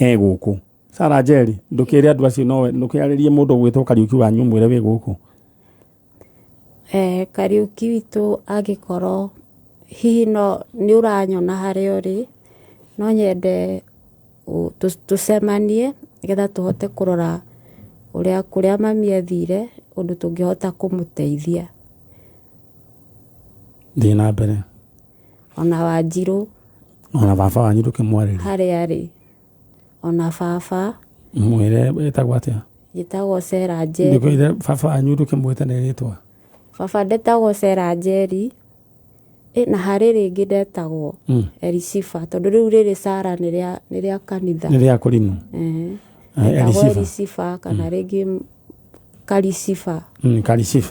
gũkũ Sarah Njeri ndũkĩre andũ acio no ndũkĩarĩrie mũndũ ũgwĩtwo Kariuki wanyu mwĩre wĩ gũkũ Kariuki witũ angĩkorwo hihi no nĩ ũranyona harĩa ũrĩ no nyende tũcemanie nĩgetha tũhote kũrora kũrĩa mami athire ũndũ tũngĩhota kũmũteithia thiĩ na mbere ona Wanjirũ ona baba wanyu ndũkĩmwarĩria harĩa arĩ ona baba mwĩre etagwo atĩa gĩtagwo Sarah Njeri ndĩkwĩre baba wanyu ndũkĩmwĩte nĩ rĩtwa baba ndetagwo Sarah Njeri na harĩ rĩngĩ ndetagwo Elisifa tondũ rĩu rĩrĩ Sarah nĩ rĩa kanitha nĩ rĩa kũrinũ Elisifa kana rĩngĩ Karisifa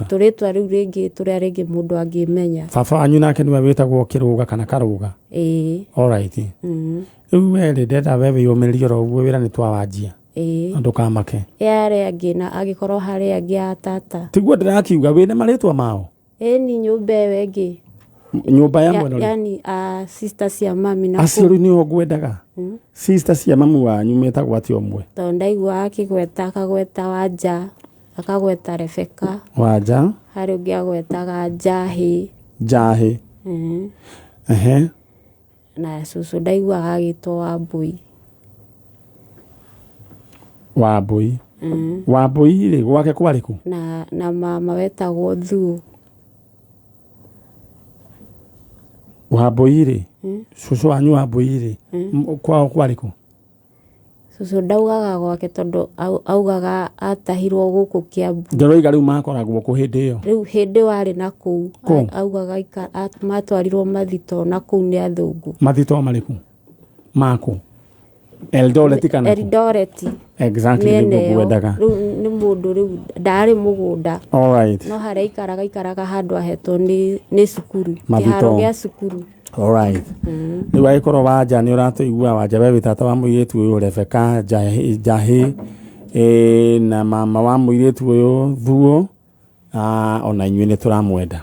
tũrĩtwa rĩu rĩngĩ tũrĩa rĩngĩ mũndũ angĩmenya baba wanyu nake nĩwe wĩtagwo kĩrũga kana karũga alright rĩu werĩ ndenda we wĩyũmĩrĩrie oro ũguo wĩra nĩ twawanjia ndũkamake arĩa angĩ na angĩkorwo harĩ angĩ a tata tiguo ndĩrakiuga wĩna marĩtwa mao ni nyũmba ĩyo ĩngĩ nyũmba ya mwena yani sister cia mami na acio rĩu nĩo ngwendaga sister cia mamu wanyu metagwo atĩ omwe tondũ ndaigua akagweta Wanja akagweta Rebeka Wanja harĩ ũngĩ agwetaga Njahĩ na cucu ndaiguaga agĩtwo Wambũi rĩ gwake kwarĩ kũ na mama wetagwo Thuo Wambũi rĩ cucu wanyu Wambũi rĩ kwao kwarĩ kũ cucu ndaugaga gwake tondũ augaga atahirwo gũkũ Kiambu ndĩroiga rĩu makoragwo kũ hĩndĩ ĩyo rĩu hĩndĩ warĩ na kũu augaga matwarirwo mathito na kũu nĩ athũngũ mathito marĩkũ makũ Eldoret kana Eldoret exactly nĩguo ngwendaga rĩu nĩ mũndũ rĩu ndarĩ mũgũnda alright no harĩa ikaraga handũ ahetwo nĩ cukuru kĩharo gĩa cukuru alright rĩu agĩkorwo Wanja nĩ ũratũigua Wanja we wĩ tata wa mũirĩtu ũyũ Rebeka Njahĩ na mama wa mũirĩtu ũyũ Thuo ona inyuĩ nĩ tũramwenda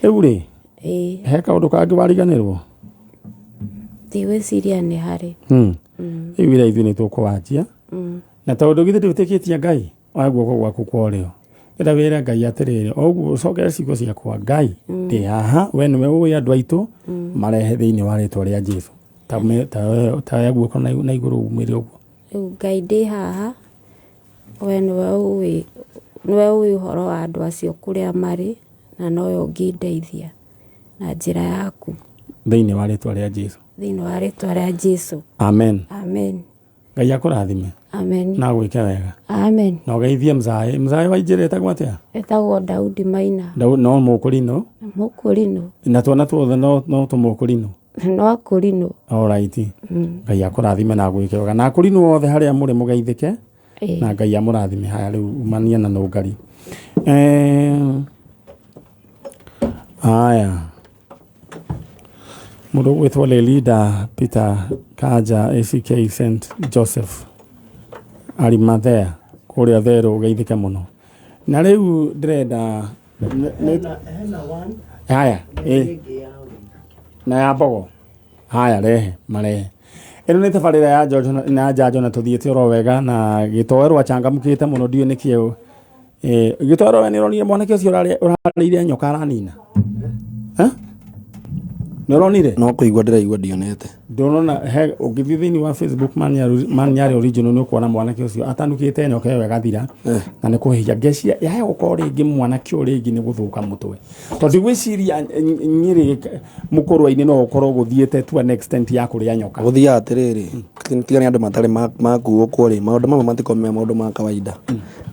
rĩu rĩ he kaũndũ kangĩ wariganĩrwo ndigwĩciria nĩ harĩ rĩu ira ithuĩ nĩ tũkũwanjia na tondũ githĩ ndĩwĩtĩkĩtie Ngai wa guoko gwaku kwa ũrĩo ĩra wĩre Ngai atĩrĩrĩ ũguo ũcokere ciugo ciakwa Ngai ndĩ haha we nĩwe ũĩ andũ aitũ marehe thĩinĩ wa rĩtwa rĩa Jesũ ta ya guoko na igũrũ umĩre ũguo rĩu Ngai ndĩ haha we niwe ũĩ ũhoro wa andũ acio kũrĩa marĩ na nowe ũngĩndeithia na njĩra yaku thĩinĩ wa rĩtwa rĩa Jesũ. Thĩinĩ wa rĩtwa rĩa Jesũ. Amen. Amen. Ngai akũrathime. Amen. Na gwĩke wega. Amen. Na ũgeithie mzae wa Injĩra etagwo atĩa? Etagwo Daudi Maina. No mũkũrinũ? Mũkũrinũ. Na tuona tuothe no tũmũkũrinũ? No akũrinũ. Alright. Ngai akũrathime na gwĩke wega. Na akũrinũ wothe harĩa mũrĩ mũgeithĩke. Na Ngai amũrathime. Haya rĩu umania na nũngari. Haya. Mũndũ gwĩtwo Lelida Peter Kaja ACK St Joseph Arimathea kũrĩa therũ ũgeithĩke mũno. Na rĩu ndĩrenda haya na ya mbogo haya rehe marehe ĩno nĩ tabarĩra ya Njanjo na tũthiĩte oro wega na gĩtoero achangamũkĩte mũno ndiũ nĩkĩo gĩtoero we nĩũronire mwanake ũcio ũrarĩire nyoka aranina nĩũronire? No kũigua ndĩraigua ndionete. Ndũrona ũngĩthiĩ thĩinĩ wa Facebook Maniari Original nĩũkuona mwanake ũcio atanukĩte nyoka ĩyo ĩgathira na nĩ kũhĩia ngeci yahe gũkorwo rĩngĩ mwanake ũyũ rĩngĩ nĩ gũthũka mũtwe tondũ gwĩciria Nyĩrĩ mũkũrwa-inĩ no ũkorwo gũthiĩte to an extent ya kũrĩa nyoka. Gũthiaga atĩrĩrĩ tiga nĩ andũ matarĩ makuo kũrĩ maũndũ mamwe matiko me maũndũ ma kawaida.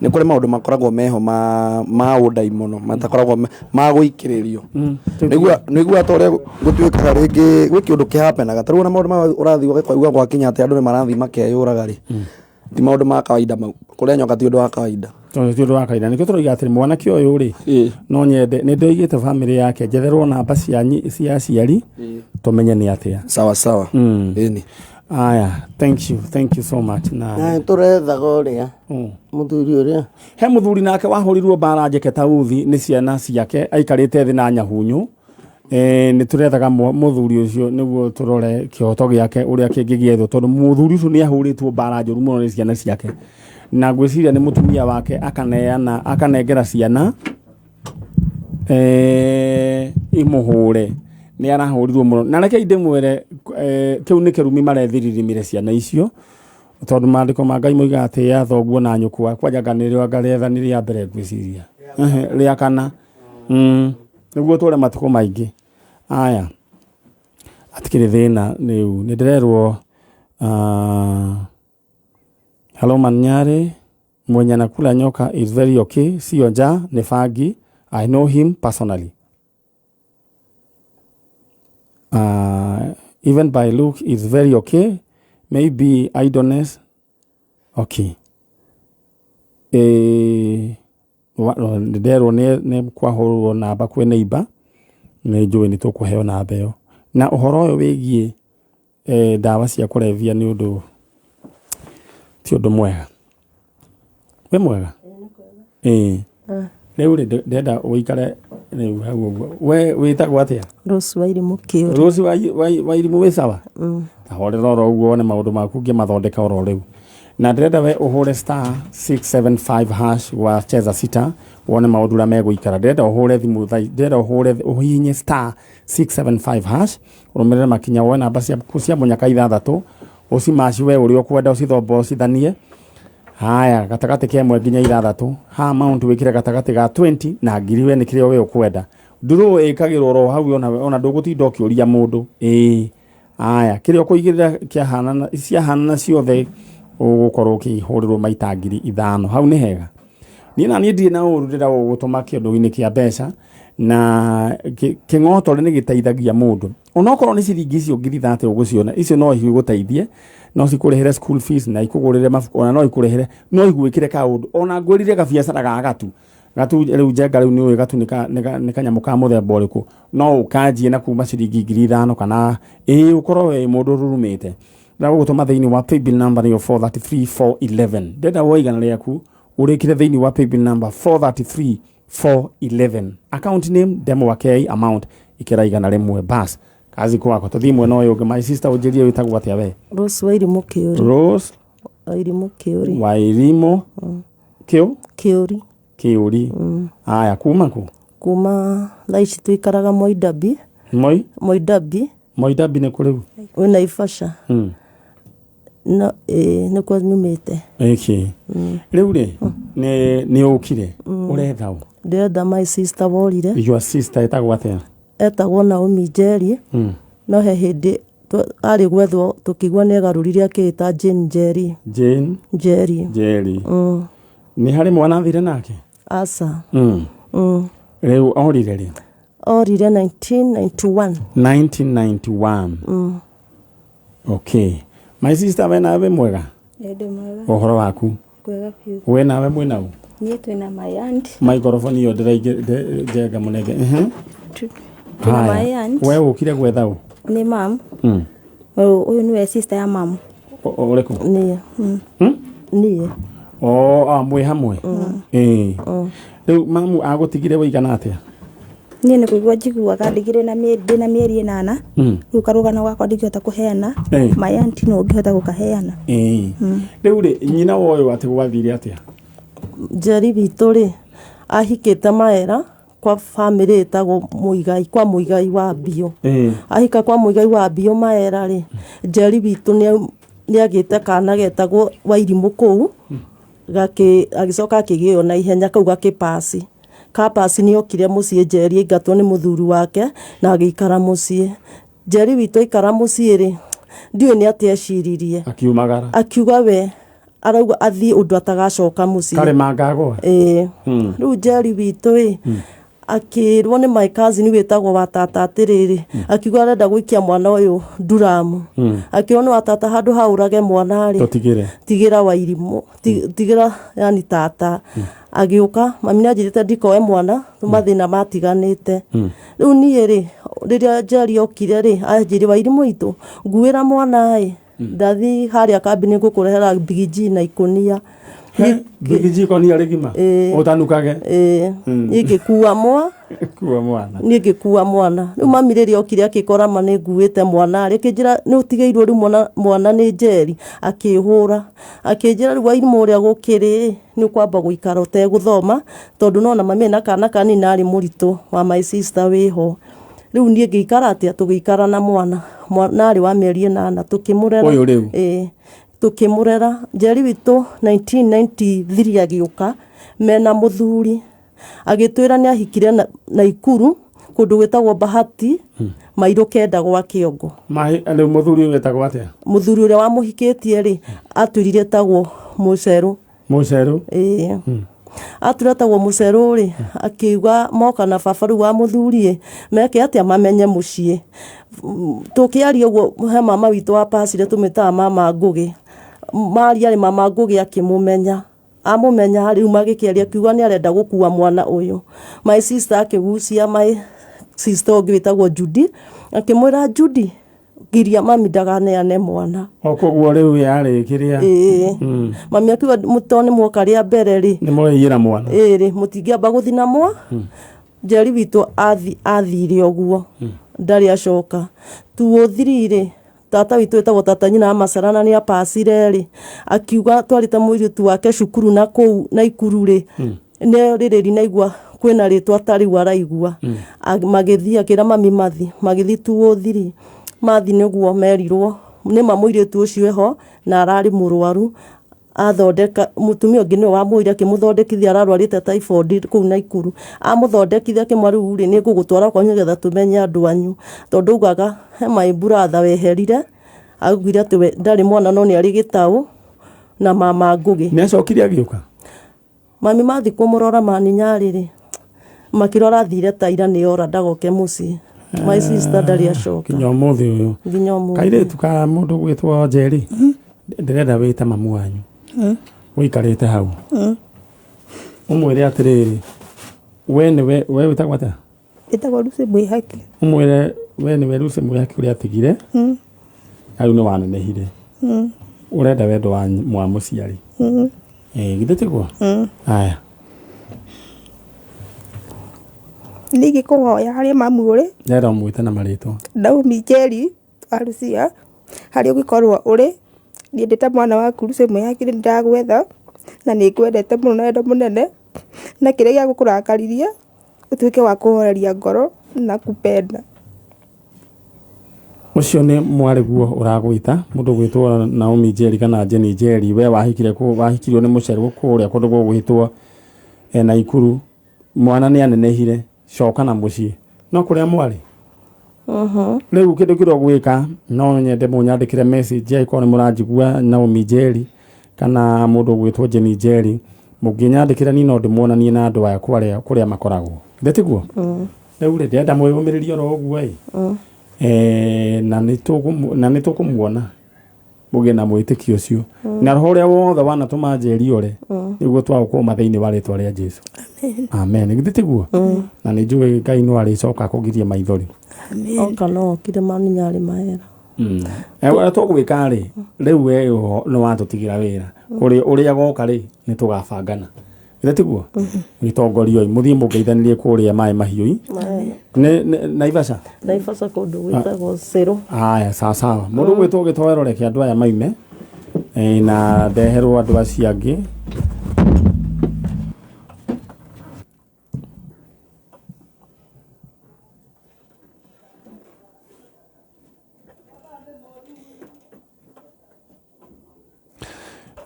Nĩ kũrĩ maũndũ makoragwo meho ma ũndai mũno matakoragwo ma gũikĩrĩrio. Nĩguo atorĩa gũtuĩkaga rĩngĩ gwĩ kĩũndũ kĩhapenaga tarĩu na maũndũ ma ũrathiĩ ũgakigua gwakinya atĩ andũ nĩ marathiĩ makeyũraga rĩ ti maũndũ ma kawaida mau kũrĩa nyoka ti ũndũ wa kawaida. Ti ũndũ wa kawaida nĩkĩo tũroiga atĩ mwanake ũyũ rĩ no nyende nĩ ndoigĩte famĩlĩ yake njetherwo namba cia aciari tũmenye nĩ atĩa. Sawa sawa. Ĩni. Aya, thank you so much. Na tũrethaga ũrĩa mũthuri ũrĩa he mũthuri nake wahũrirwo mbara njeke ta uthi nĩ ciana ciake aikarĩte thĩ na nyahunyu. Nĩ tũrethaga mũthuri ũcio nĩguo tũrore kĩhoto gĩake ũrĩa kĩngĩ gĩethwo tondũ mũthuri ũcio nĩ ahũrĩtwo mbara njũru mũno nĩ ciana ciake na ngwĩciria nĩ mũtumia wake akanengera ciana imũhũre nĩ arahũrirwo mũno na reke ndĩmwĩre kĩu nĩ kĩrumi marethiririmire ciana icio tondũ maandĩko ma Ngai moiga atĩ ya thoguo na nyũkwa kwanja nĩrĩo ngarethani rĩa mbere ngwĩciria rĩa kana nĩguo tũre matukũ maingĩ. Aya atikĩrĩ thĩna rĩu nĩ ndĩrerwo hello Maniari mwenye nakula nyoka is very okay sio nja ni Fagi I know him personally even by look is very okay maybe idleness okay ndĩrerwo nĩ kwahũrwo namba kwĩ neighbor nĩ njũĩ nĩ tũkũheo namba ĩyo na ũhoro ũyũ wĩgiĩ ndawa cia kũrebia nĩ ũndũ ti ũndũ mwega we mwega rĩu ndenda ũikare rĩu hau ũguo we wĩtagwo atĩa? Rose Wairimũ Kĩũri. Rose Wairimũ wĩ sawa? Tahorera oro ũguo one maũndũ maku ngĩmathondeka oro rĩu na ndĩrenda we ũhũre *675# wa cheza sita wone maũndũ ũrĩa megũikara ndĩrenda ũhũre thimũ ndĩrenda ũhihinye *675# ũrũmĩrĩre makinya woe namba ciaku cia mũnyaka 6 ũcimaci we ũrĩa ũkwenda ũcithomba ũcithanie. Haya gatagatĩ ka 1 nginya 6 ha amount wĩkire gatagatĩ ga 20 na 1000 we nĩ kĩrĩa we ũkwenda ndũrũ ĩkagĩrwo ro hau ona ndũgũtinda ũkĩũria mũndũ haya kĩrĩa ũkũigĩrĩra ciahana ciothe ũgũkorwo ũkĩhũrĩrwo maita 5,000 hau nĩ hega. Niĩ ndirĩ na ũru ndĩra gũtũma kĩũndũ-inĩ kĩa mbeca na kĩng'otore nĩ gĩteithagia mũndũ onokorwo nĩ ciringi icio ngiri 30 ũgũciona icio no igũteithie no cikũrĩhĩre school fees na ikũgũrĩre mabuku ona no ikũrĩhĩre no igwĩkĩre kaũndũ ona ngwĩrire gabiacara ga gatu rĩu njenga rĩu nĩ ũĩ gatu nĩ kanyamũ ka mũthemba ũrĩkũ no ũkanjie na kuma ciringi 5,000 kana ũkorwo wĩ mũndũ rurumĩte na gũtũma thĩinĩ wa paybill number nĩyo 433411 ndenda woigana rĩaku ũrĩkire thĩinĩ wa paybill number 433411 account name demo wa KI amount ikĩra igana rĩmwe bas kazi kwako tũthiĩ mwena ũyũ ũngĩ my sister ũnjĩrie wĩtagwo atĩa we? Rose Wairimũ Kĩũri. Rose Wairimũ Kĩũri. Wairimũ Kĩũri. Aya kuma ku? Kuma thaa ici tuikaraga Moidabi nĩ kũrĩu wĩ Naivasha. no nikuo nyumite riu ri ni ukire uretha ndenda my sister Muturire. Your sister etagwo atia? Etagwo Naomi Njeri. No he hindi ari gwethwo tukigwa ni garurire akita Jane Njeri. Ni hari mwana thire nake? Asa. Riu orire ri? Orire 1991. Okay. My sister we nawe mwega? Ndi mwega. Uhoro waku? Kwega piu. We nawe mwina u? Niĩ twĩna my aunt. Microphone iyo ndirajenga munenge. Twĩna my aunt. We ukire gwetha u? Nĩ mam. Uyu niwe sister ya mam. Ureku? Nie. Nie. Mwe hamwe. Riu mamu agutigire wigana atia? Niĩ nĩ kũigua njiguaga ndigire na mĩeri 8. Rĩu karũgano gakwa ndingĩhota kũheana. My aunt no ũngĩhota gũkaheana. Rĩu rĩ nyina woyo atĩ gwathire atia? Njeri witũ rĩ ahikĩte maera kwa family ĩtagwo Muigai, kwa Muigai wa Bio. Ahika kwa Muigai wa Bio maera rĩ Njeri witũ nĩagĩte kana getagwo Wairimũ kũu agĩcoka akĩgĩo na ihenya kau gakĩpasi. Kapasi ni okire muciĩ Njeri aingatwo ni muthuri wake na agĩikara muciĩ. Njeri witũ aikara muciĩ rĩ ndiũ ni atieciririe akiuga we arauga athii undu atagacoka muciĩ kare mangagwa. Rĩu Njeri witũ akirwo ni my cousin witagwo wa tata atiriri akiuga arenda gũikia mwana uyu nduramu. Akirwo ni wa tata handu haurage mwana rĩ tigira Wairimũ tigira yani tata. Agiuka mami najirite ndikoe mwana tumathina matiganite. Riu niĩ rĩ riria Njeri okire rĩ anjiri Wairimũ itu nguira mwana ndathi haria kambini ngukurehera bigiji na ikonia. Bigiji ikonia rigima utanukage igikuua mwana nigikuua mwana. Riu mami riria okire akikora ma ni nguite mwana rikinjira ni utigeirwo riu mwana ni Njeri akihura akinjira riu Wairimũ uria gukiri ni kwamba guikara uteguthoma tondu nona mami na kana kanini ari muritu wa my sister wiho. Riu nie ngikara atia tugikara na mwana ari wa mĩeri 8 tukimurera uyu riu tukimurera. Njeri witũ 1993 agiuka mena muthuri agitwira ni ahikire na Ikuru kundu gwetagwo Bahati mairo 9 gwa Kiongo. Ari muthuri wetagwo atia? Muthuri uria wamuhikitie ri atwirire tagwo Muceru. Aturatagwo Muceru ri akiuga moka na baba riu wa muthuri meke atia mamenye muciĩ. Tukiaria uguo he mama witũ wa pasire tumitaga mama Ngugi. Maria ri mama Ngugi akimumenya amumenya riu magikiaria akiuga ni arenda gukua mwana uyu. My sister akigucia my sister ũngĩ witagwo Judy akimwira Judy giria mami ndaganeane mwana. Koguo riu yarikiria mami akiuga mutone mwoka ria mbere ri ni moyira mwana ri mutingiamba guthina mwa. Njeri witũ athire uguo ndari acoka 203 ri tata witũ wetagwo tata nyina amacarana ni apasire ri akiuga twarite mũiritu wake cukuru na kũu na Ikuru ri ne riri naigua kwina ritwa tari araigua magithii akira mami mathi 203 mathi niguo merirwo ni mamũiritu ucio eho na arari mũrwaru athondeka mutumia ũngĩ niwe wamwĩire akĩmũthondekithia ararwarĩte typhoid kũu na Ikuru amũthondekithia akĩmwarĩu rĩ nĩ ngũgũtwara kwanyu getha tumenye andũ anyu tondu ugaga he my brother weherire augire atĩ we ndarĩ mwana no nĩ arĩ gĩtaũ na mama Ngugi nĩ acokire agiuka. Mami mathi kũmũrora maninyarĩ rĩ makirora thire taira nĩ ora ndagoke muciĩ. My sister ndari acoka nginya umuthi uyu kairitu ka mundu gwitwo Njeri ndirenda wita mamu wanyu wikarite hau umwire atiriri we witagwo atia? Witagwo Lucy Mwihaki. Umwire we ni Lucy Mwihaki uria atigire hau ni wanenehire urenda wendo wa muciari githitiguo aya nigi kuhoya hari mamu uri ndera mwite na maritwa Naomi Njeri arucia hari ugikorwo uri ndiendete mwana waku Lucy Mwihaki ndagwetha na ni ngwendete muno na endo munene na kire gya gukurakariria utuike wa kuhoreria ngoro na kupenda ucio nä mwarä guo å ragwä må ndå gwä two Naomi Njeri kana Jenny Njeri we wahikirio nä må cerå kå rä a kå ndå gå gwä two Naikuru mwana nä anenehire coka na må ciä no kå rä a mwarä rä u kä ndå kä rä gwä ka no nyende må nyandä kä re message angäkorwo nä må ranjigua Naomi Njeri kana må ndå gwä two Jenny Njeri må ngä nyandä kä ra ni no ndä mwonanie na andå aya kå rä a makoragwo ndetiguo rä u rä ndenda mwä gå mä rä ria oro å guo na nä tå kå muona må gä na mwä tä kie å cio na roho å rä a wothe wanatå ma Njeri ore nä guo twagå korwo ma thä-inä wa rä twa rä a Jesu amen githä tiguo na nä njå ä Ngai no arä coka kå giria maithori okana okire mani nyarä mahera twagwä ka rä rä u we nä watå tigä ra wä ra å rä a goka rä nä tå gabangana githä tiguo gä tongorioi må thiä må ngeithanirie kå rä a maä mahiå Naivasha kå ndå gwä tagwo Cero aya sawa må ndå gwä two gä towero reke andå aya maime na ndeherwo andå acio angä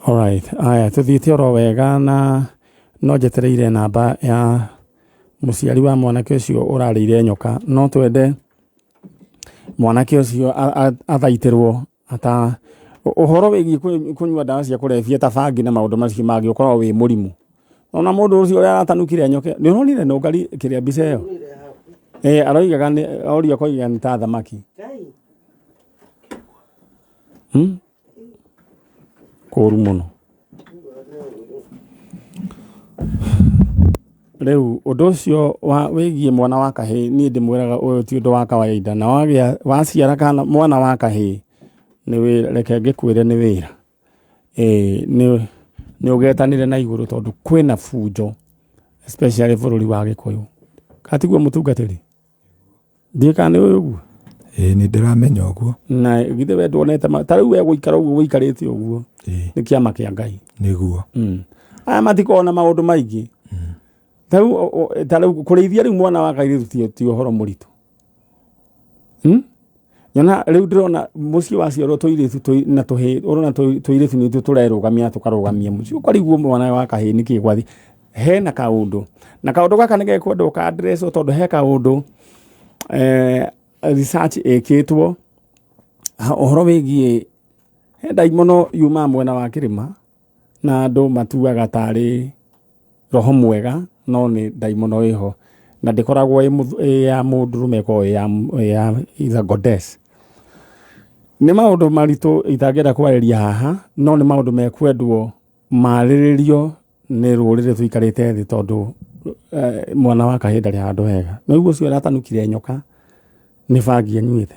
alright aya tå thiä te oro wega na no njetereire namba ya muciari wa mwanake ucio urarĩire nyoka no twende mwanake ucio athaitĩrwo ata uhoro wĩgiĩ kũnyua ndawa cia kũrebia ta bangi na maũndũ macio mangĩ ũkorwo wĩ mũrimũ ona mũndũ ũcio ũrĩa aratanukire nyoke nĩ ũronire nũngari kĩrĩa mbica ĩyo aroigaga oria koigaga nĩ ta thamaki kũru mũno rĩu ũndũ ũcio wĩgiĩ mwana wa kahĩĩ niĩ ndĩmwĩraga ũyũ ti ũndũ wa kawaida na waciara kana mwana wa kahĩĩ reke ngĩkwĩre nĩ wĩra nĩ ũgetanĩre na igũrũ tondũ kwĩna bunjo especially bũrũri wa Gĩkũyũ katiguo mũtungatĩri ndiĩ kana nĩ ũyũ ũguo nĩ ndĩramenya ũguo na githĩ we nduonete ta rĩu we gũikara ũguo wĩikarĩte ũguo nĩ kĩama kĩa Ngai nĩguo aya matikona maũndũ maingĩ ta rĩu kũrĩithia rĩu mwana wa kairĩtu ti ũhoro mũritũ nyona rĩu ndĩrona mũciĩ waciarwo tũirĩtu na tũhĩĩ ũrona tũirĩtu nĩ tũrerũgamia tũkarũgamia mũciĩ ũkariguo mwana wa kahĩĩ nĩ kĩ gwathi hena kaũndũ na kaũndũ gaka nĩ gekwenda ũka-address tondũ he kaũndũ research ĩkĩtwo ũhoro wĩgiĩ he ndaimono yuma mwena wa kĩrĩma na andũ matuaga tarĩ roho mwega no nĩ ndaimono ĩho na ndĩkoragwo ya mũndũrũme ĩkoragwo ya is a goddess nĩ maũndũ maritũ itangĩenda kwarĩria haha no nĩ maũndũ mekwendwo marĩrĩrio nĩ rũrĩrĩ tũikarĩte thĩ tondũ mwana wa kahĩĩ ndarĩ handũ hega no iguo ũcio aratanukire nyoka nĩ bangi anyuĩte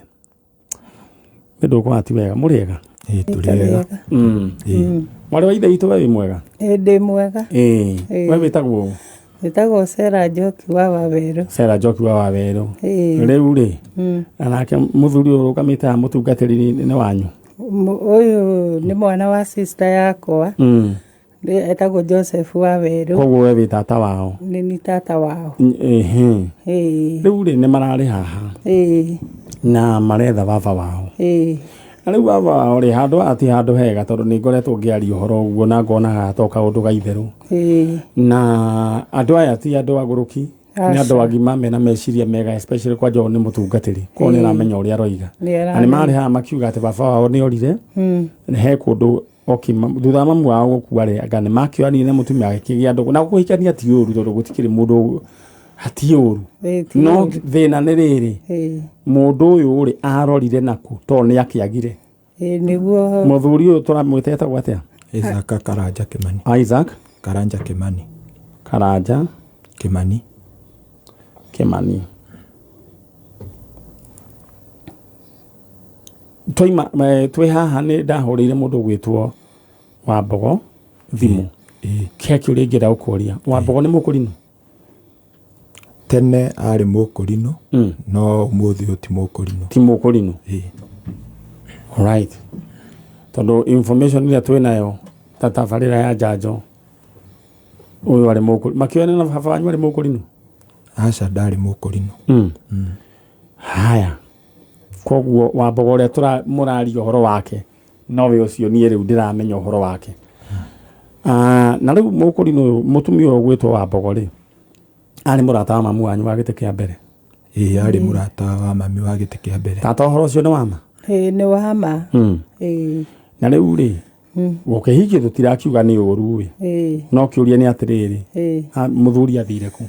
nĩ ndũkona ti wega mũrĩega tũrĩ wega mwarĩ wa ithe itũ we wĩ mwega ndĩ mwega we wĩtagwo wĩtagwo Sera Njoki wa Wawerũ Sera Njoki wa Wawerũ rĩu rĩ anake mũthuri ũyũ ũrũgamĩte haha mũtungatĩri nĩ wanyu ũyũ nĩ mwana wa sister yakwa etagwo Joseph Wawerũ koguo we wĩ tata wao nĩ tata wao rĩu rĩ nĩ mararĩ haha na maretha baba wao na rĩu baba wao rĩ handũ ati handũ hega tondũ nĩ ngoretwo ngĩaria ũhoro ũguo na ngona hatoka ũndũ gaitherũ na andũ aya ti andũ agũrũki nĩ andũ agima mena meciria mega especially kwa John nĩ mũtungatĩri koguo nĩ aramenya ũrĩa aroiga na nĩ marĩ haha makiuga atĩ baba wao nĩ orire he kũndũ thutha mamu wao gũkua rĩ anga nĩ makĩoranire na mũtumia agĩkĩgĩa ndũgũ na gũkũhikania ti ũru tondũ gũtikĩrĩ mũndũ hati ũru no thĩna nĩ rĩrĩ mũndũ ũyũ rĩ arorire naku tondũ nĩ akĩagire nĩguo mũthuri ũyũ tũramwĩta etagwo atĩa Isaac Karanja Kimani Isaac Karanja Kimani Karanja Kimani twaima twĩ haha nĩ ndahũrĩire mũndũ gwĩtwo Wambogo thimũ kĩakĩ ũrĩa ingĩenda gũkũria Wambogo nĩ mũkũrinũ tene arĩ mũkũrinũ no ũmũthĩ ũyũ ti mũkũrinũ alright tondũ information ĩrĩa twĩnayo ta tabarĩra ya Njanjo ũyũ arĩ mũkũrinũ makĩoana na baba wanyu arĩ mũkũrinũ aca ndarĩ mũkũrinũ haya koguo Wambogo ũrĩa mũraria ũhoro wake nowe ũcio niĩ rĩu ndĩramenya ũhoro wake. Na rĩu mũkũrinũ ũyũ mũtumia ũyũ gwĩtwo Wambogo rĩ arĩ mũrata wa mamu wanyu wa gĩtĩ kĩa mbere? Arĩ mũrata wa mami wa gĩtĩ kĩa mbere. Tata ũhoro ũcio nĩ wama? Nĩ wama. Na rĩu rĩ gũkĩhikio tũtirakiuga nĩ ũru ĩ, no kĩũria nĩ atĩrĩrĩ mũthuri athire kũ?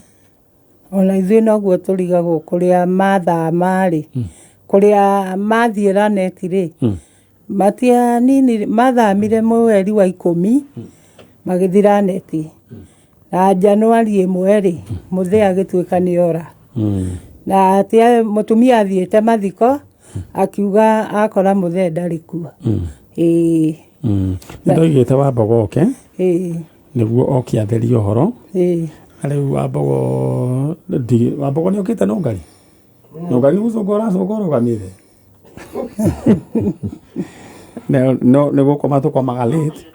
Ona ithuĩ noguo tũrigagwo kũrĩa mathamari kũrĩa mathiĩ raneti rĩ mathamire mweri wa 10 magĩthiĩ raneti na Januari 1 rĩ mũthee agĩtuĩka nĩora na atia mũtumia athiĩte mathiko akiuga akora mũthee ndarĩ kuo. Ndoigĩte Wambogo oke nĩguo oke atherie ũhoro. Rĩu Wambogo nĩ okĩte Nũngari? Nũngari gũcũngũra ũrũgamire nĩ gũkoma tũkomaga late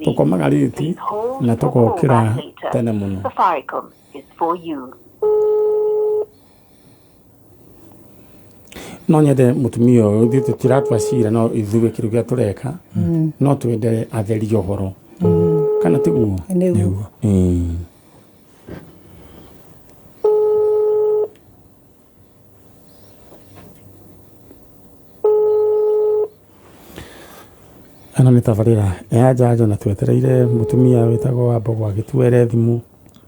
tũkomaga late na tũgokĩra tene mũno. No nyende mũtumia ũyũ ithuĩ tũtiratua cira no ithuĩ kĩrĩa tũreka no twende atherie ũhoro kana tiguo? Nĩguo. Ano nĩ tabarĩra ya Njanjo na twetereire mũtumia wĩtagwo Wambogo agĩtuere thimũ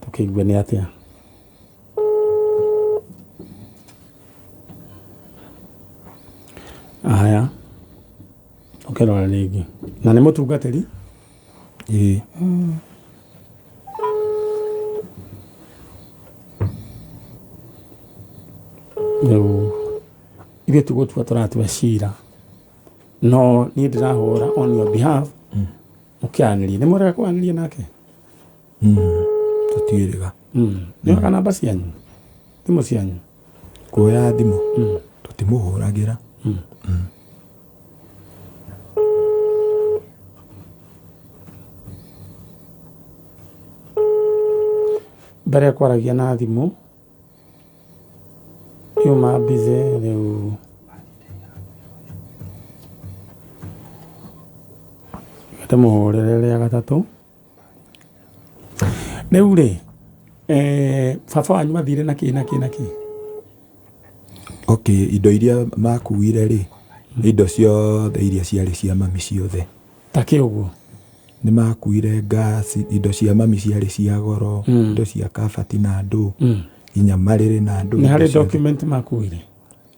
tũkĩigua nĩ atĩa. Aya ũkĩrora rĩngĩ na nĩ mũtungatĩri? Rĩu ithuĩ tũgũtua tũratua cira no niĩ ndĩrahũra on your behalf ũkĩanĩria. Nĩ mwega kwanĩria nake? Tũtiĩrĩga. Nĩoka namba cianyu thimũ cianyu? Kuoya thimũ tũtimũhũragĩra. Mbere ya kwaragia na thimũ yuma bize rĩu mũhũrĩre rĩa gatatũ. Rĩu rĩ baba wanyu mathire na kĩ? Indo iria makuire rĩ indo ciothe iria ciarĩ cia mami ciothe. Ta kĩ ũguo? Nĩ makuire gas, indo cia mami ciarĩ cia goro, indo cia kabati na ndũ, nginya marĩrĩ na ndũ. Nĩ harĩ document makuire?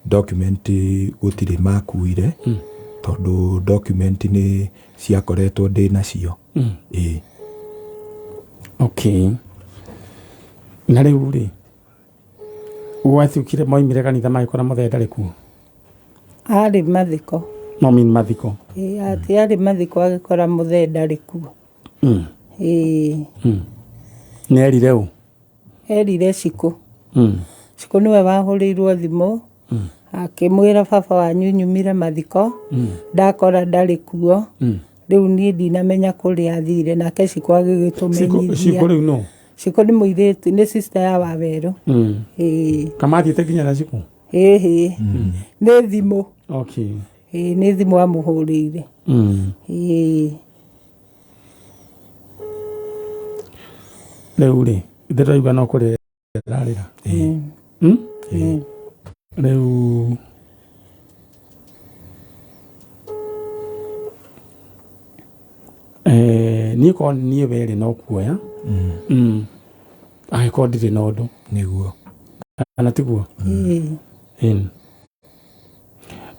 Document gũtirĩ makuire tondũ document nĩ ciakoretwo ndĩ nacio. Okay. Na rĩu rĩ gwatuĩkire moimire kanitha magĩkora mũthee ndarĩ kuo? Arĩ mathiko. Mami mathiko? Ati arĩ mathiko agĩkora mũthee ndarĩ kuo. Nĩerire ũ? Erire Cikũ. Cikũ nĩwe wahũrĩirwo thimũ akĩmwĩra baba wanyu nyumire mathiko ndakora ndarĩ kuo. Rĩu niĩ ndinamenya kũrĩa athire nake Cikũ agĩgĩtũmenyithia. Cikũ rĩu no? Cikũ nĩ mũirĩtu nĩ sister ya Wawerũ. Kamathiĩte nginya na Cikũ? Nĩ thimũ. Okay. Nĩ thimũ amũhũrĩire. Rĩu rĩ ndĩroiga no kũrĩ rarĩra. Rĩu niĩ korwo niĩ werĩ no kuoya agĩkorwo ndirĩ na ũndũ. Nĩguo. Kana tiguo?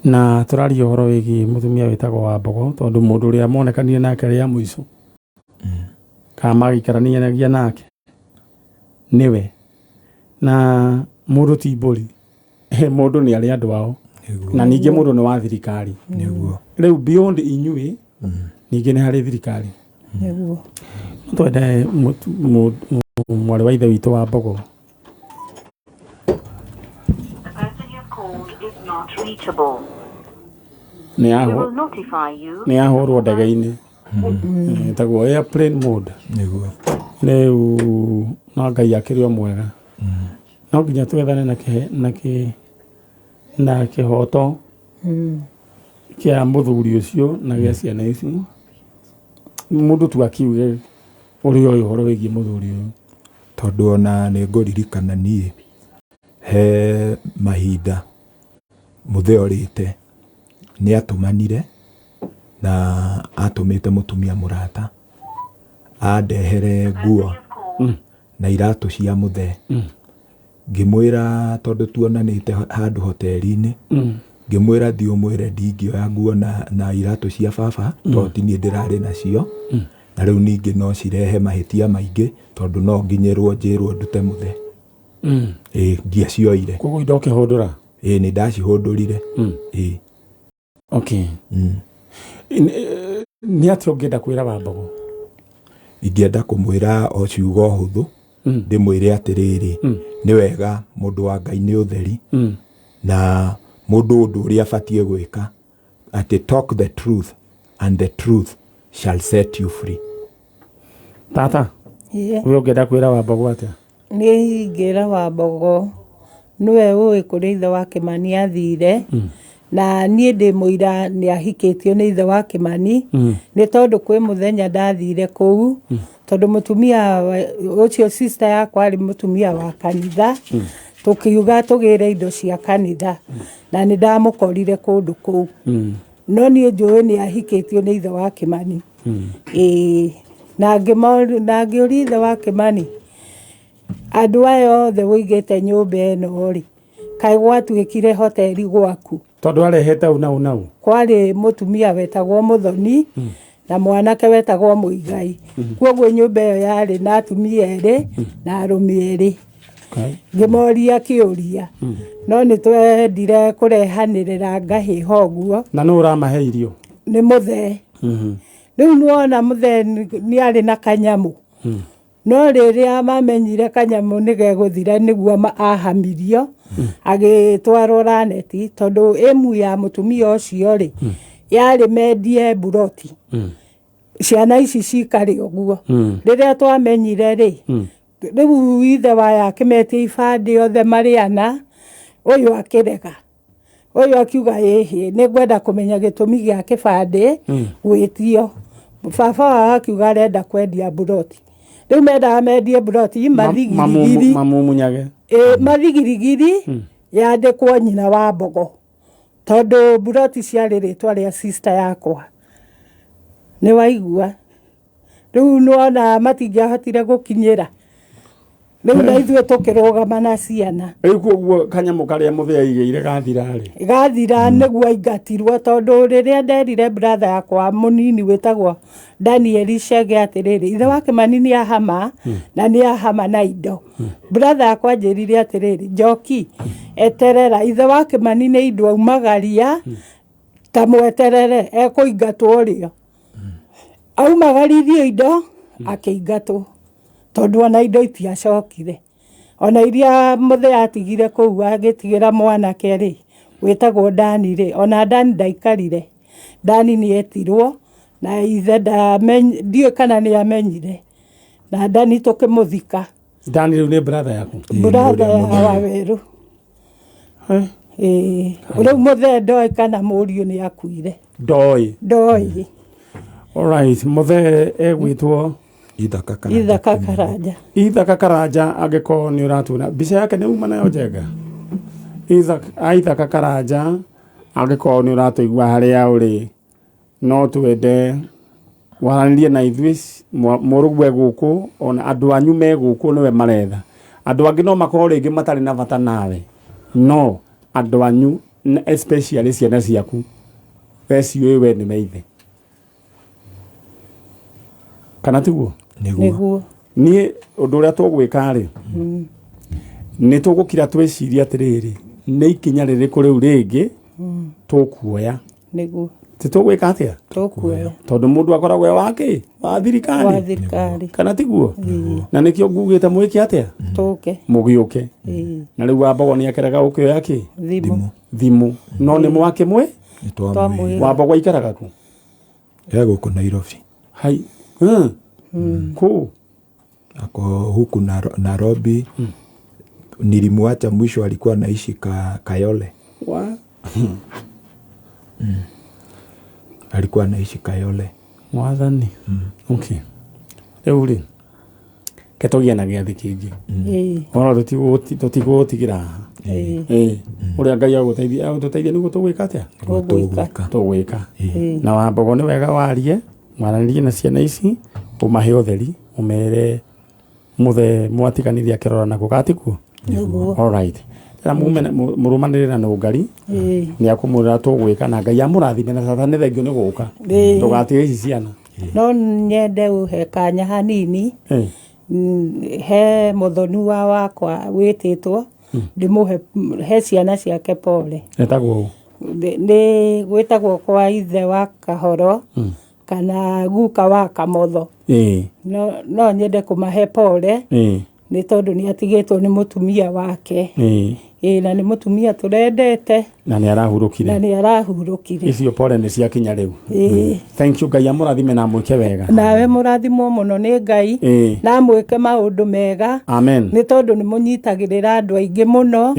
Na tũraria ũhoro wĩgiĩ mũtumia wĩtagwo Wambogo tondũ mũndũ ũrĩa monekanire nake rĩa mũico kana magĩikaranianagia nake nĩwe na mũndũ ti mbũri. Mũndũ nĩ arĩ andũ ao na ningĩ mũndũ nĩ wa thirikari. Rĩu beyond inyuĩ ningĩ nĩ harĩ thirikari. Twende mwarĩ wa ithe witũ Wambogo. Nĩ ahũrwo ndege-inĩ ĩtagwo airplane mode. Rĩu no Ngai akĩrĩ o mwega. No nginya twethane na kihoto kia muthuri ucio na gĩa ciana ici mundu tu akiuge uri oyo horo wĩgiĩ muthuri uyu tondu ona nĩ ngũririkana niĩ he mahinda mũthee ũrĩte nĩ atũmanire na atũmĩte mũtumia mũrata andehere nguo na iratũ cia mũthee ngĩmwĩra tondu tuonanĩte handũ hoteri-inĩ ngĩmwĩra thiĩ ũmwĩre ndingĩoya nguo na iratũ cia baba tondũ ti niĩ ndĩrarĩ nacio na rĩu ningĩ no cirehe mahĩtia maingĩ tondu no nginyĩrwo njĩrwo ndute mũthee ndiacioire koguo indo ũkĩhũndũra nĩ ndacihũndũrire okay nĩ atĩ ũngĩenda kwĩra Wambogo ingĩenda kũmwĩra o ciugo hũthũ ndĩmwĩre atĩrĩrĩ nĩ wega mũndũ wa Ngai nĩ ũtheri na mũndũ ũndũ ũrĩa abatiĩ gwĩka atĩ talk the truth and the truth shall set you free. Tata we ũngĩenda kwĩra Wambogo atĩa? Nĩ ingĩra Wambogo nĩwe ũĩ kũrĩa ithe wa Kĩmani athire na niĩ ndĩ mũira nĩ ahikĩtio nĩ ithe wa Kĩmani nĩ tondũ kwĩ mũthenya ndathire kũu tondũ mũtumia ũcio sister yakwa arĩ mũtumia wa kanitha tukiuga tugĩre indo cia kanitha na nĩ ndamũkorire kũndũ kũu no niĩ njũĩ nĩ ahikĩtio nĩ ithe wa Kĩmani na ngĩũria ithe wa Kĩmani andũ aya othe ũigĩte nyũmba ĩno rĩ kaĩ gwatuĩkire hoteri gwaku tondũ arehete nau kwarĩ mũtumia wetagwo Mũthoni na mwanake wetagwo Mũigai kwoguo nyũmba ĩyo yarĩ na atumia erĩ na arũme erĩ ngĩmoria kĩũria no nĩ twendire kũrehanĩrĩra ngahĩha ũguo na nũ ũramahe irio nĩ mũthee rĩu nĩwona mũthee nĩ arĩ na kanyamũ no rĩrĩa mamenyire kanyamũ nĩ gegũthira nĩguo ahamirio agĩtwarwo raneti tondũ emu ya mũtumia ũcio rĩ yarĩ mendie buroti ciana ici cikarĩ ũguo rĩrĩa twamenyire rĩ rĩu ithe waya akĩmetia ibandĩ othe marĩ ana ũyũ akĩrega ũyũ akiuga ĩhĩ nĩ ngwenda kũmenya gĩtũmi gĩa kĩbandĩ gwĩtio baba wao akiuga arenda kwendia buroti rĩu mendaga mendie buroti mathigirigiri mamumunyage mathigirigiri yandĩkwo nyina wa Mbogo tondũ buroti ciarĩ rĩtwa rĩa sister yakwa nĩ waigua rĩu nĩwona matingĩahotire gũkinyĩra rĩu na ithuĩ tũkĩrũgama na ciana rĩu koguo kanyamũ karĩa mũthee aigĩire gathira nĩguo aingatirwo tondũ rĩrĩa nderire brother yakwa mũnini wĩtagwo Daniel Chege atĩrĩrĩ ithe wa Kĩmani nĩ ahama na nĩ ahama na indo brother yakwa njĩrire atĩrĩrĩ Njoki eterera ithe wa Kĩmani nĩ indo aumagaria ta mweterere ekũingatwo rĩo aumagaririe indo akĩingatwo tondũ ona indo itiacokire ona iria mũthee atigire kũu agĩtigĩra mwanake rĩ wĩtagwo Dani rĩ ona Dani ndaikarire Dani nĩ etirwo na ithe ndiũĩ kana nĩ amenyire na Dani tũkĩmũthika Dani rĩu nĩ brother yaku brother ya Waweru rĩu mũthee ndoĩ kana mũriũ nĩ akuire ndoĩ alright mũthee egwĩtwo Ithaka Karanja angĩkorwo nĩ ũratuna mbica yake nĩ uma nayo Njenga Ithaka Karanja angĩkorwo nĩ ũratũigua harĩa ũrĩ no twende waranĩrie na ithuĩ mũrũgwe gũkũ ona andũ anyu me gũkũ nĩwe maretha andũ angĩ no makorwo rĩngĩ matarĩ na bata nawe no andũ anyu especially ciana ciaku we ciũĩ we nĩ maithe kana tiguo nĩguo niĩ ũndũ ũrĩa tũgwĩka rĩ nĩ tũgũkira twĩciria atĩrĩrĩ nĩ ikinya rĩrĩkũ rĩu rĩngĩ tũkuoya nĩguo tũgwĩka atĩa tũkuoya tondũ mũndũ akoragwo wakĩ wa thirikari kana tiguo na nĩkĩo ngugĩte mwĩke atĩa mũgĩũke na rĩu Wambogo nĩ akeraga ũkĩoya kĩ thimũ no nĩ mwake mwe Wambogo aikaraga kũ gũkũ Nairobi hai kuu ako huku Nairobi nilimwacha mwisho alikuwa anaishi Kayole Wa alikuwa anaishi Kayole. Mwathani. Okay. Rĩu rĩ ketũgia na gĩathĩ kĩngĩ. Ona tũtigũtigira. Ũrĩa Ngai agũteithia nĩguo tũgwĩka atĩa? Tũgwĩka. Na Wambogo nĩ wega warie, mwaranĩrie na ciana ici, ũmahe ũtheri, ũmere mwatiganithia kĩrora na gũgatikuo. All right. Mũrũmanĩrĩra na Ngai nĩ akũmwĩra tũgwĩka na Ngai amũrathime na sasa nĩ thengio nĩ gũka ndũgatige ici ciana. No nyende ũhe kanya hanini he mũthoni wakwa wĩtĩtwo ndĩmũhe he ciana ciake pole. Etagwo nĩ gwĩtagwo kwa ithe wa Kahoro kana guka wa Kamotho. No nyende kũmahe pole nĩ tondũ nĩ atigĩtwo nĩ mũtumia wake. Na nĩ mũtumia tũrendete na nĩ arahurũkire. Icio pole nĩ ciakinya rĩu. Thank you. Ngai amũrathime na mwĩke wega. Nawe mũrathimwo mũno nĩ Ngai na mwĩke maũndũ mega. Amen. Nĩ tondũ nĩ mũnyitagĩrĩra andũ aingĩ mũno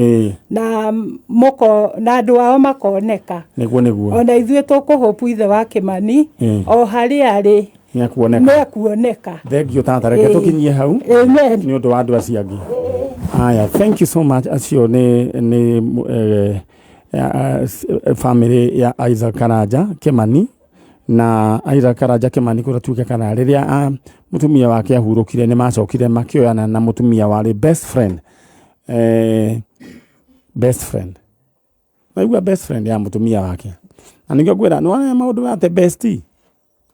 na andũ ao makoneka. Nĩguo. Ona ithuĩ tũkũhopu ithe wa Kĩmani o harĩa arĩ nĩakuoneka. Thengio tata, reke tũkinyie hau nĩ ũndũ wa andũ acio angĩ. Aya, thank you so much. Acio nĩ family ya Isaac Karanja Kĩmani na Isaac Karanja Kĩmani kũratuĩka kana rĩrĩa mũtumia wake ahurũkire nĩ macokire makĩoyana na mũtumia warĩ best friend. Naigua best friend ya mũtumia wake. Na nĩkĩo ngwĩra nĩ wona maũndũ ma the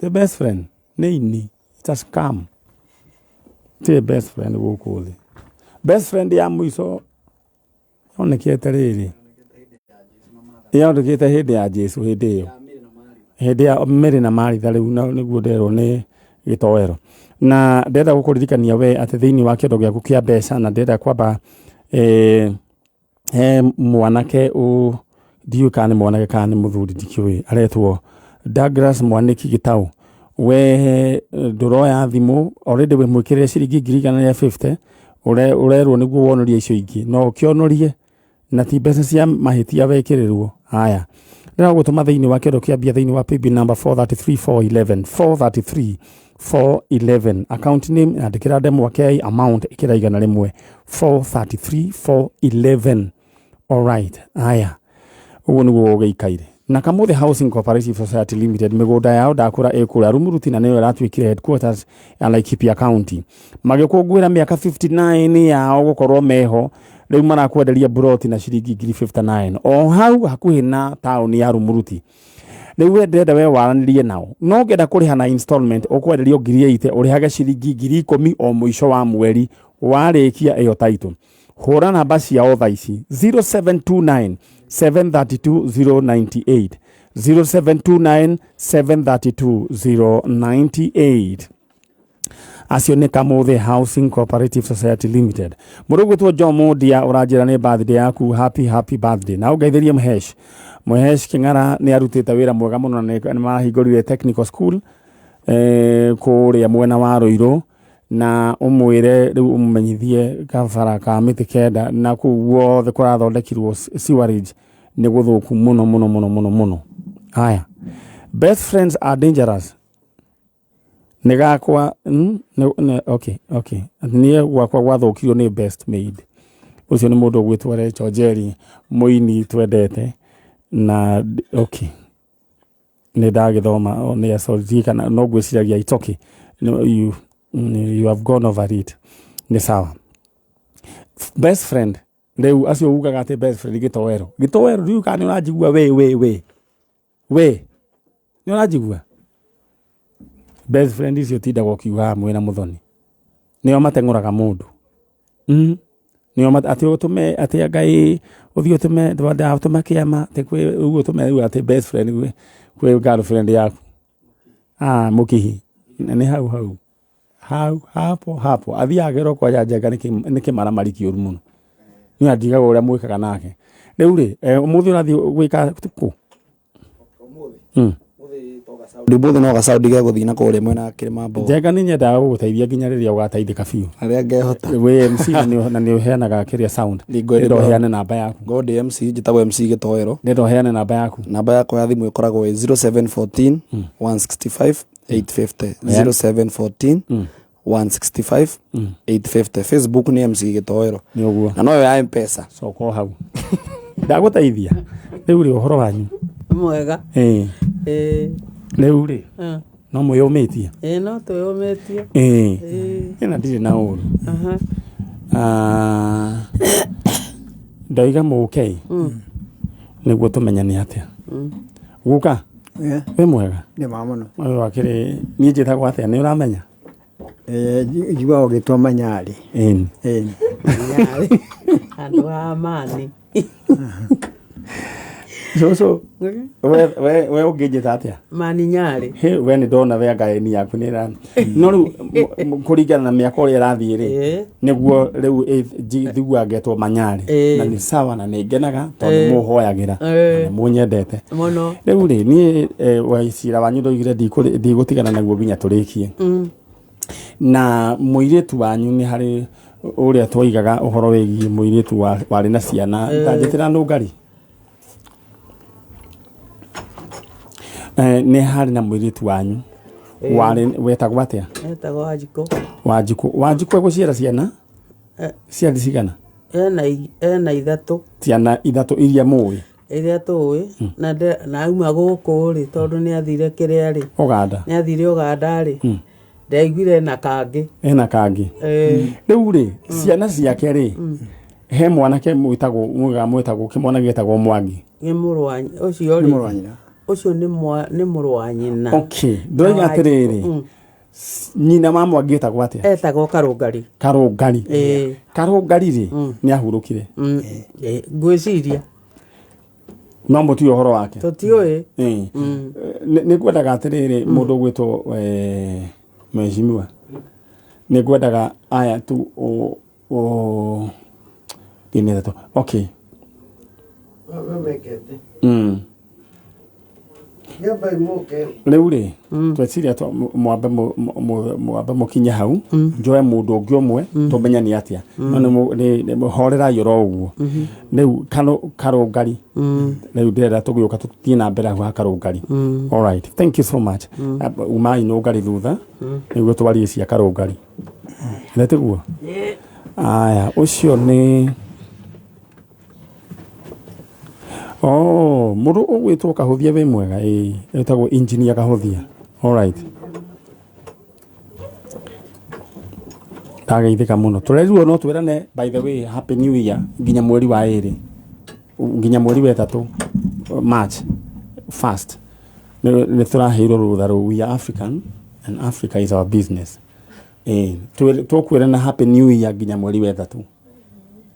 best friend nĩ ini. It's a scam. The best friend gũkũ thĩ. Best friend ya mũico onekete rĩrĩ yonekete hĩndĩ ya Jesu hĩndĩ ya Mary na Maritha rĩu nĩguo nderwo nĩ gĩtoero. Na ndenda gũkũririkania we atĩ thĩinĩ wa kĩondo gĩaku kĩa mbeca na ndenda kwamba he mwanake ndiũ kana nĩ mwanake kana nĩ mũthuri ndikĩũĩ aretwo Douglas Mwaniki Gĩtaũ. We ndũroya thimũ already we mwĩkĩrĩre ciringi 150 urerwo nĩguo wonorie icio ingĩ no kĩonorie na ti mbeca cia mahĩtia wekĩrĩrwo. Haya ndĩra gũtũma thĩinĩ wa kĩondo kĩa mbia thĩinĩ wa paybill number 433411 account name andĩkĩra ndemwa kĩ amount ĩkĩra igana rĩmwe 433411. All right. Haya ũguo nĩguo ũgĩikaire na Kamũthĩ Housing Cooperative Society Limited mĩgũnda yao ndakũra ĩkũra Rumuruti na nĩyo ĩratuĩkire headquarters ya Laikipia County. Magĩkũngũĩra mĩaka 59 yao gũkorwo meho rĩu marakwenderia buroti na ciringi 59 o hau hakuhĩ na taũni ya Rumuruti. Rĩu ndenda we waranĩrie nao no ngenda kũrĩha na installment ũkwenderio 8,000 ũrĩhage ciringi 10,000 o mũico wa mweri warĩkia ĩyo title. Hũra namba ciao thaa ici 0729 732 098 0729 732 098. Acio nĩ Kamũthĩ Housing Cooperative Society Limited. Mũrũgũtwo John Mundia ũranjĩra nĩ birthday yaku. Happy birthday. Na ũngeithĩrie Mũhesh Kĩng'ara nĩ arutĩte wĩra mwega mũno na nĩ mahingũrire technical school kũrĩa mwena wa Rũirũ na ũmwĩre rĩu ũmenyithie kabara ka mĩtĩ kenda na kũu guothe kũrathondekirwo sewerage nĩ gũthũku mũno. Haya, best friends are dangerous. Nĩgakwa okay niĩ gwakwa gwathũkirio nĩ best maid. Ũcio nĩ mũndũ ũgwĩtwo Rachel Njeri mũini twendete na okay nĩ ndagĩthoma nĩ asorti kana no gwĩciragia it's okay. No, you have gone over it. Nĩ sawa. Best friend rĩu acio ugaga atĩ best friend gĩtoero rĩu kana nĩ ũranjigua we nĩ ũranjigua. Best friend icio tindagwo kiuga mwĩna mũthoni nĩo mateng'ũraga mũndũ nĩo atĩ ũtũme atĩ Ngai ũthiĩ ũtũme kĩama atĩ kwĩ ũguo ũtũme rĩu atĩ best friend kwĩ girlfriend yaku mũkihi nĩ hau hapo athiaga gero kwa Njanjo nĩ kĩmaramari kĩũru mũno nĩ andigaga ũrĩa mwĩkaga nake. Rĩu rĩ ũmũthĩ ũrathiĩ gwĩka kũ? ndibothe no gacaudi ge guthii na kuria mwena kirima mbo Njenga ni nyendaga guguteithia nginya riria ugateithika biu aria ngehota we MC na ni uheanaga kiria sound ndio heane namba yaku God MC njitagwo MC Gitoero ndio heane namba yaku namba yakwa ya thimu ikoragwo 0714 165 850 0714 165 850 Facebook ni MC Gitoero ni uguo na noyo ya M-Pesa soko hau ndaguteithia riu ri uhoro wanyu mwega riu ri no muyumitie no tuyumitie ina ndiri na uru ndaiga mukei niguo tumenya ni atia guka we mwega ni mamuno uyu wakiri ni njitagwo atia ni uramenya jigwa ogitwa Manyari Manyari andu amani so we ungijita atia Mani Nyari we ni ndona we ngaeni yaku ni ra no riu kuringana na miaka uria irathii ri niguo riu thigua ngetwo Manyari na ni sawa na ni ngenaga tondu muhoyagira na munyendete muno riu ri ni waicira wanyu ndoigire ndigutigana naguo nginya turikie na muiritu wanyu ni hari uria twoigaga uhoro wigi muiritu wari na ciana ndanjitira ndungari ni hari na muiritu wanyu wari wetagwo atia etagwo Wanjiko eguciara ciana ciari cigana ena ithatu ciana ithatu iria muwi iria tuwi na auma guku ri tondu ni athire kiria ri Uganda ni athire Uganda ri ndaiguire ena kangi riu ri ciana ciake ri he mwanake mwitagwo kimwana gitagwo Mwangi ni murwanyi ucio ri ucio ni murwanyina okay ndoiga atiriri nyina mama agitagwo atia etagwo Karungari Karungari ri ni ahurukire ngwiciria no muti uhoro wake tutioi ni ngwendaga atiriri mundu gwitwo mheshimiwa ni ngwendaga aya tu dine to okay riu ri tweciria mwambe mukinye hau njoe mundu ungi umwe tumenya ni atia no ni horera yoro uguo riu Karungari riu ndira tugiuka tutie na mbere ha Karungari all right thank you so much umai no ngari thutha niguo twarie cia Karungari ndeteguo aya ucio ni mundu ugwitwo Kahuthia we mwega etagwo engineer Kahuthia all right ndageithika muno turerirwo no twirane by the way happy new year nginya mweri wa 2 nginya mweri wa 3 March first ni turaheirwo rutha we are African and Africa is our business tukwirana happy new year nginya mweri wa 3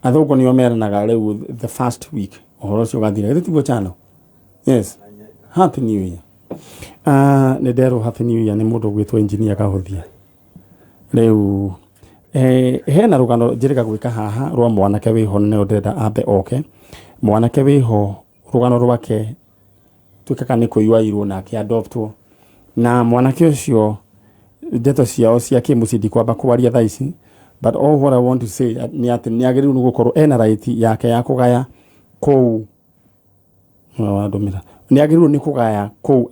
athungu nio meranaga riu the first week ohoro cio gathira gitiguo chano yes happy new year ne dero happy new year ni mundu gwitwo engineer Kahuthia riu hena rugano njirika gwika haha rwa mwanake wiho ne ndenda ambe oke mwanake wiho rugano rwake tukaka ni kuyuairwo nake adoptwo na mwanake ucio ndeto ciao cia kimucidi kwamba kwaria thaici but all what I want to say ni ati ni agiriru ni gukorwo ena right yake ya kugaya kou wadumira ni agiriru ni kugaya kou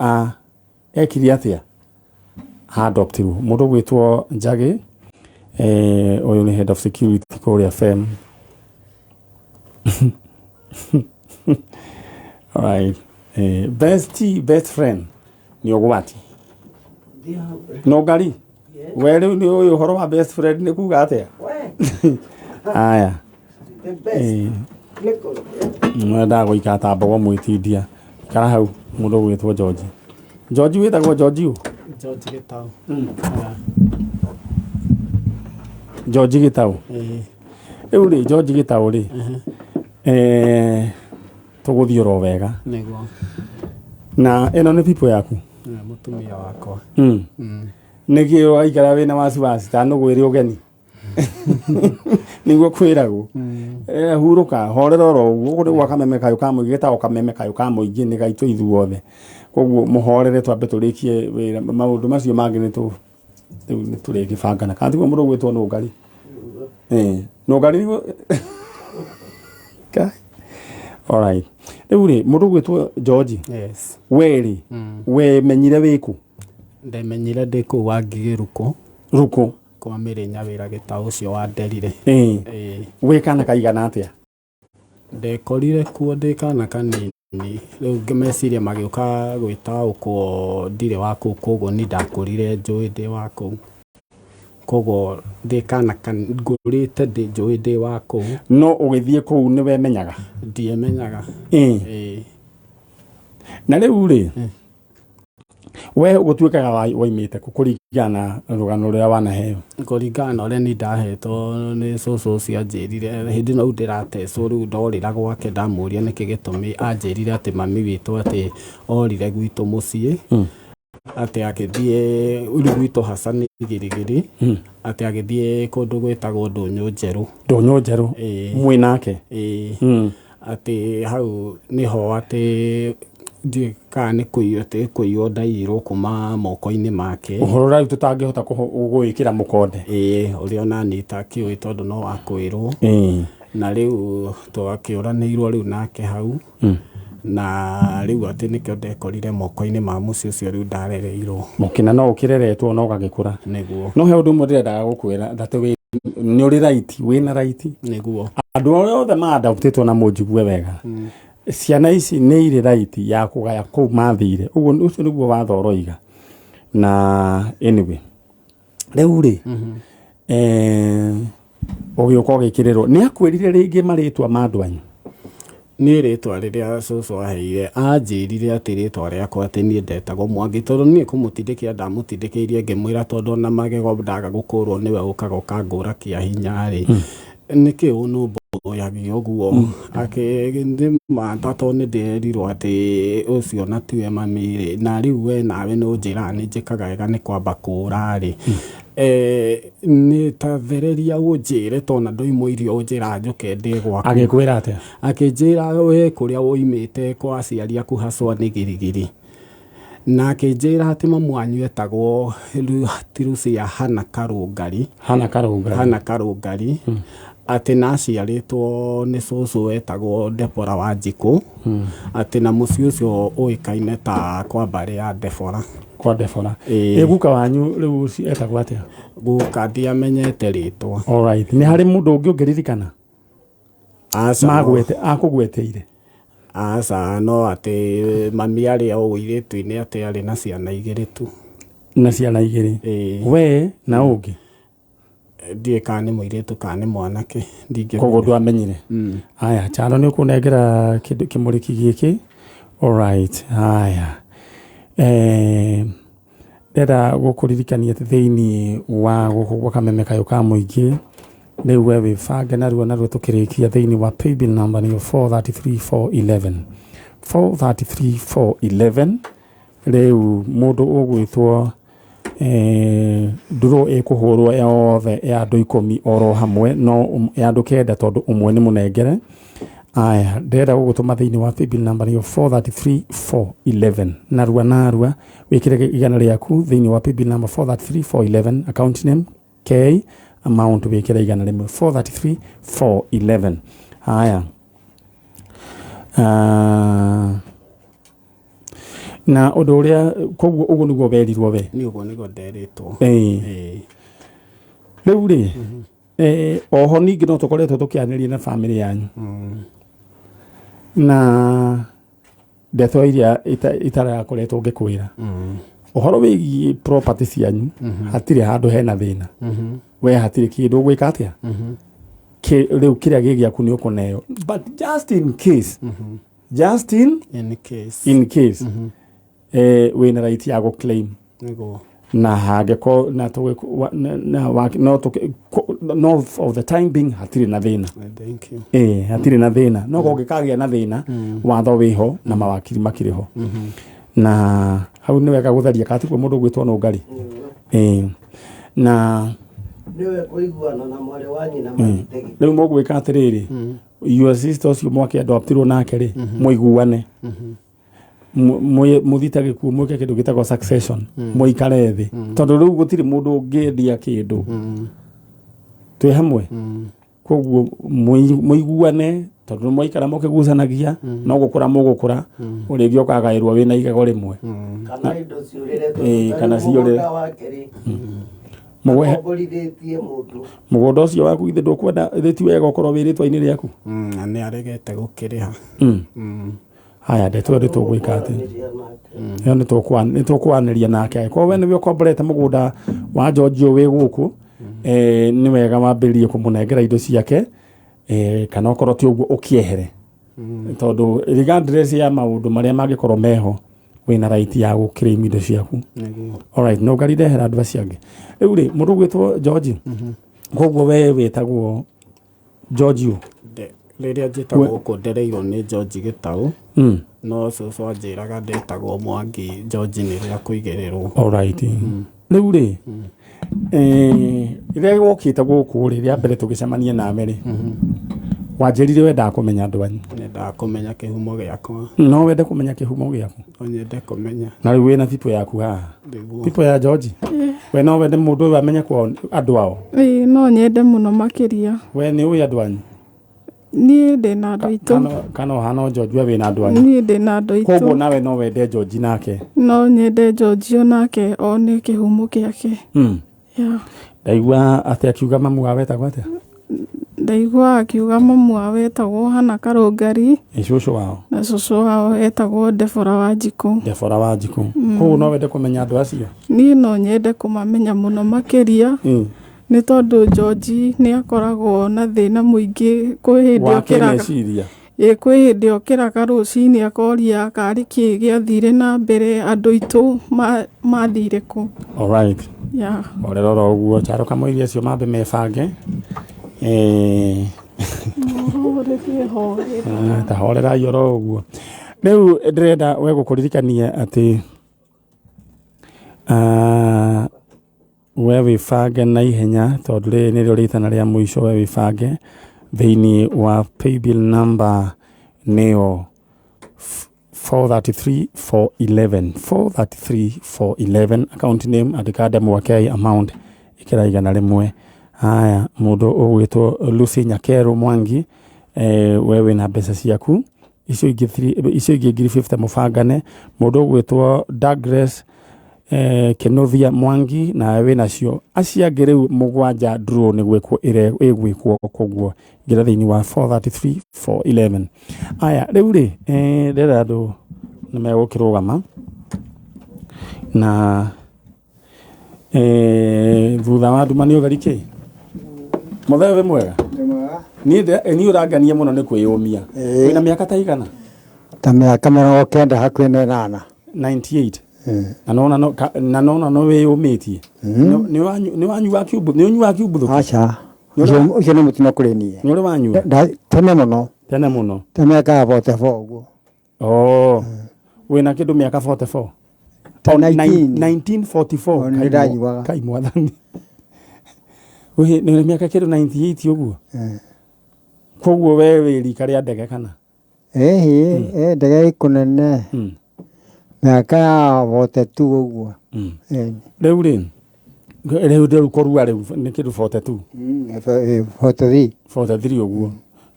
ekiri atia adoptiru mundu gwitwo Njagi oyo ni head of security Korea FM all right best friend ni ogwati no gari wewe ni oyo horo wa best friend ni kuga atia aya mwenda goika tambo mwitindia kara hau mundu gwitwo George witagwo George Gitau George Gitau riu ri George Gitau ri tuguthio wega niguo na eno ni pipo yaku mutumia wakwa nigio aikara wina wasiwasi tano gwiri ugeni niguo kwiragwo huruka horera ro uguo kuri gwa kameme kayo kamwe gita o kameme kayo kamwe ingi ni gaitwo ithuothe koguo muhorere twambe turikie wira maundu macio mangi ni turigibangana kandi ko mundu gwitwo no ngari no ngari kai alright uri mundu gwitwo George yes weri we menyire wiku ndemenyire ndiku wa Gigiruko ruko kwa Mirinya wira gita ucio wa Nderire we kana kaigana atia ndekorire kuo ndikana kanini riu ngimeciria magiuka gwita uko ndire wako koguo ni ndakurire njui ndi wako koguo ndikana ngurite ndi njui ndi wako no ugithie kuu ni we menyaga ndiemenyaga na riu ri we gutuikaga waimite kukurigana rugano ruria wanaheo kuringana uria ni ndahetwo ni cucu cia njirire hindi no ndiratecwo riu ndorira gwake ndamuria niki gitumi anjirire ati mami witu ati orire gwitu mucii ati agithie uri gwitu Hassan Girigiri ati agithie kundu gwitagwo Ndunyu Njeru mwinake ati hau niho ati ndika ni kuiyo ndairo kuma moko-ini make uhoro rau tutangihota gwikira mukonde uria ona nita kiui tondu no wakwirwo na riu twakiuranirwo riu nake hau na riu ati nikio ndekorire moko-ini ma muci ucio riu ndarereirwo mukina no ukireretwo no gagikura niguo no he undu mwe ndirenda gukwira ndate we ni uri right wina right niguo andu othe maadaptitwo na mujigue wega ciana ici ni iri right ya kugaya kuu mathire uguo ucio niguo wathoroiga na anyway riu ri ugiuka ugikirirwo ni akwirire ringi maritwa mandu anyu ni ritwa riria cucu aheire anjirire ati ritwa riakwa ati ni ndetagwo Mwangi tondu ni kumutindikia ndamutindikiirie ngimwira tondu ona magego ndaga gukurwo niwe ukaga ukangura kia hinya ri niki unu boyagi oguo akindi matato ni nderirwo ati ucio na tiwe mamiri na riu we nawe no njira ni njikaga wega ni kwamba kura ri ni tathereria unjire tona ndoimwirio njira njuke ndi gwaku agikwira atia akinjira we kuria woimite kwa aciari aku Hassan Girigiri na akinjira ati mamu anyu etagwo Tirucia Hana Karungari ati naciaritwo ni cucu etagwo Debora Wanjiku ati na muci ucio uikaine ta kwa mbari ya Debora guka wanyu riu etagwo atia guka ndiamenyete ritwa alright ni hari mundu ungi ungiririkana magwete akugweteire no ati mami ari uiritu-ini ati ari na ciana igiri tu we na ungi ndiye kana muiritu kana mwanake ndinge kogo ndwamenyire haya chalo ni ukunengera kindu kimuriki giki alright haya ndenda gukuririkania ati thiini wa gukugwa kameme kayo ka muingi riu we wibange naruo tukirikia thiini wa paybill number ni 433411 riu mundu ugwitwo nduro ikuhurwo yothe ya andu 10 oro hamwe no ya andu 9 tondu umwe ni munengere aya ndenda gugutuma thiini wa paybill number ni 433411 narua wikire igana riaku thiini wa paybill number 433411 account name K amount wikire igana rimwe 433411 aya na undu uria koguo uguo niguo werirwo we ni uguo niguo nderitwo riu ri oho ningi no tukoretwo tukianiria na family yanyu na ndetho iria itara yakoretwo ngikwira uhoro wigi property cianyu hatire handu hena thina we hatire kindu gwika atia riu kiria gigiaku ni ukuneo but just in case in case wina right ya go claim na hageko na to no of the time being hatire na thina thank you hatire na thina no gogikagia na thina watho wiho na mawakiri makiriho na hau ni wega gutharia kati kwa mundu gwitwo no ngari na niwe kuiguana na mwari wanyu na mategi riu mugwika atiriri your sisters you mwake adoptirwo nake ri muiguane muthita gikuo mweke kindu gitagwo succession muikare thi tondu riu gutiri mundu ungiendia kindu twi hamwe koguo muiguane tondu mwaikara mukigucanagia no gukura mugukura uringi ukagairwo wina igego rimwe kana indo ciurire kana ciurire mugunda ucio waku ithe ndukwenda thi wega ukorwo wiritwa-ini riaku ni aregete gukiriha haya ndeto tugwika ati yo ni tukwaniria nake kwa we niwe ukomborete mugunda wa Njanjo wi guku ni wega wambiririe kumunengera indo ciake kana ukorwo ti uguo ukiehere tondu regardless ya maundu maria mangikorwo meho wina right ya gukira indo ciaku alright no gari ndehera andu aciange riu ri mundu gwitwo Njanjo koguo we witagwo Njanjo riria njitagwo guku ndereirwo ni Njanjo Gitau no cucu anjiraga ndetagwo Mwangi Njanjo ni ria kuigirirwo alright riu ri riria wokite guku riria mbere tugicemania nawe ri wanjirire wenda kumenya andu anyu nenda kumenya kihumo giakwa no wende kumenya kihumo giaku onyende kumenya na riu wina tipo yaku tipo ya Njanjo we no wende mundu amenye kwa andu ao no nyende muno makiria we ni uyu andu anyu ni ndina andu itu kana hano Njanjo we na andu anyu ni ndina andu itu koguo nawe no wende Njanjo nake no nyende Njanjo nake one kihumo giake ndaigua atia kiuga mamu wawe etagwo atia ndaigua akiuga mamu wawe etagwo Hana Karungari cucu wao na cucu wao etagwo Debora Wanjiku koguo no wende kumenya andu acio ni no nyende kumamenya muno makiria ni tondu Njanjo ni akoragwo na thina muingi kwi hindi okiraga kwi hindi okiraga rucini akoria akari ki giathire na mbere andu itu mathire ku alright orero uguo charo kamwe acio mambe mebange tahorera yoro uguo riu ndirenda we gukuririkania ati we wibange na ihenya tondu riri nirio ritana ria mwisho we wibange thiini wa paybill number neo 433,411 account name andika Mwakei amount ikira igana rimwe haya mundu ugwitwo Lucy Nyakeru Mwangi wewe na mbeca ciaku icio ingi 50 mubangane mundu ugwitwo Douglas Kenovia Mwangi na we nacio aciange riu mugwanja draw ni gwikwo igwikwo koguo ngira thiini wa 433,411 aya riu ri ndera andu nimegukirugama na thutha wa nduma ni ugariki muthee mwega ni urangania muno ni kwiyumia wina miaka ta igana ta miaka 90 hakuhi na 8 98 na nona no wiyumitie ni wanyua kiumbuthu acha ucio ni mutino kuri nie ni uri wanyua tene muno ta miaka 44 uguo wina kindu miaka 44 1944 ni ndanyuaga kai mwathani we ni miaka kindu 98 uguo koguo we wirika ria ndege kana ndege ikunene miaka ya 42 uguo riu riu korua riu ni kindu 42 43 uguo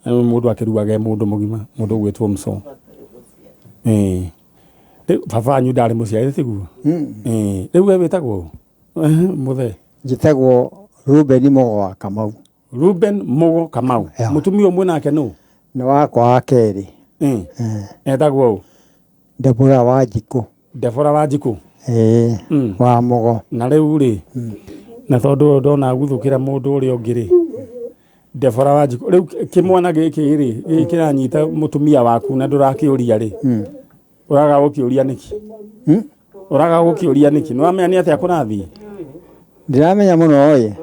mundu akiruaga mundu mugima mundu gwitwo mso baba anyu ndari muciari tiguo riu we witagwo muthe njitagwo Ruben Mugo Kamau mutumia umwe nake no ni wakwa wa keri etagwo Debora Wanjiku wa Mugo na riu ri na tondu ndona guthukira mundu uri ungi ri Debora Wanjiku riu kimwana giki ri kiranyita mutumia waku na ndurakiuria ri uraga gukiuria niki no amenya ni atia kurathi ndiramenya muno oye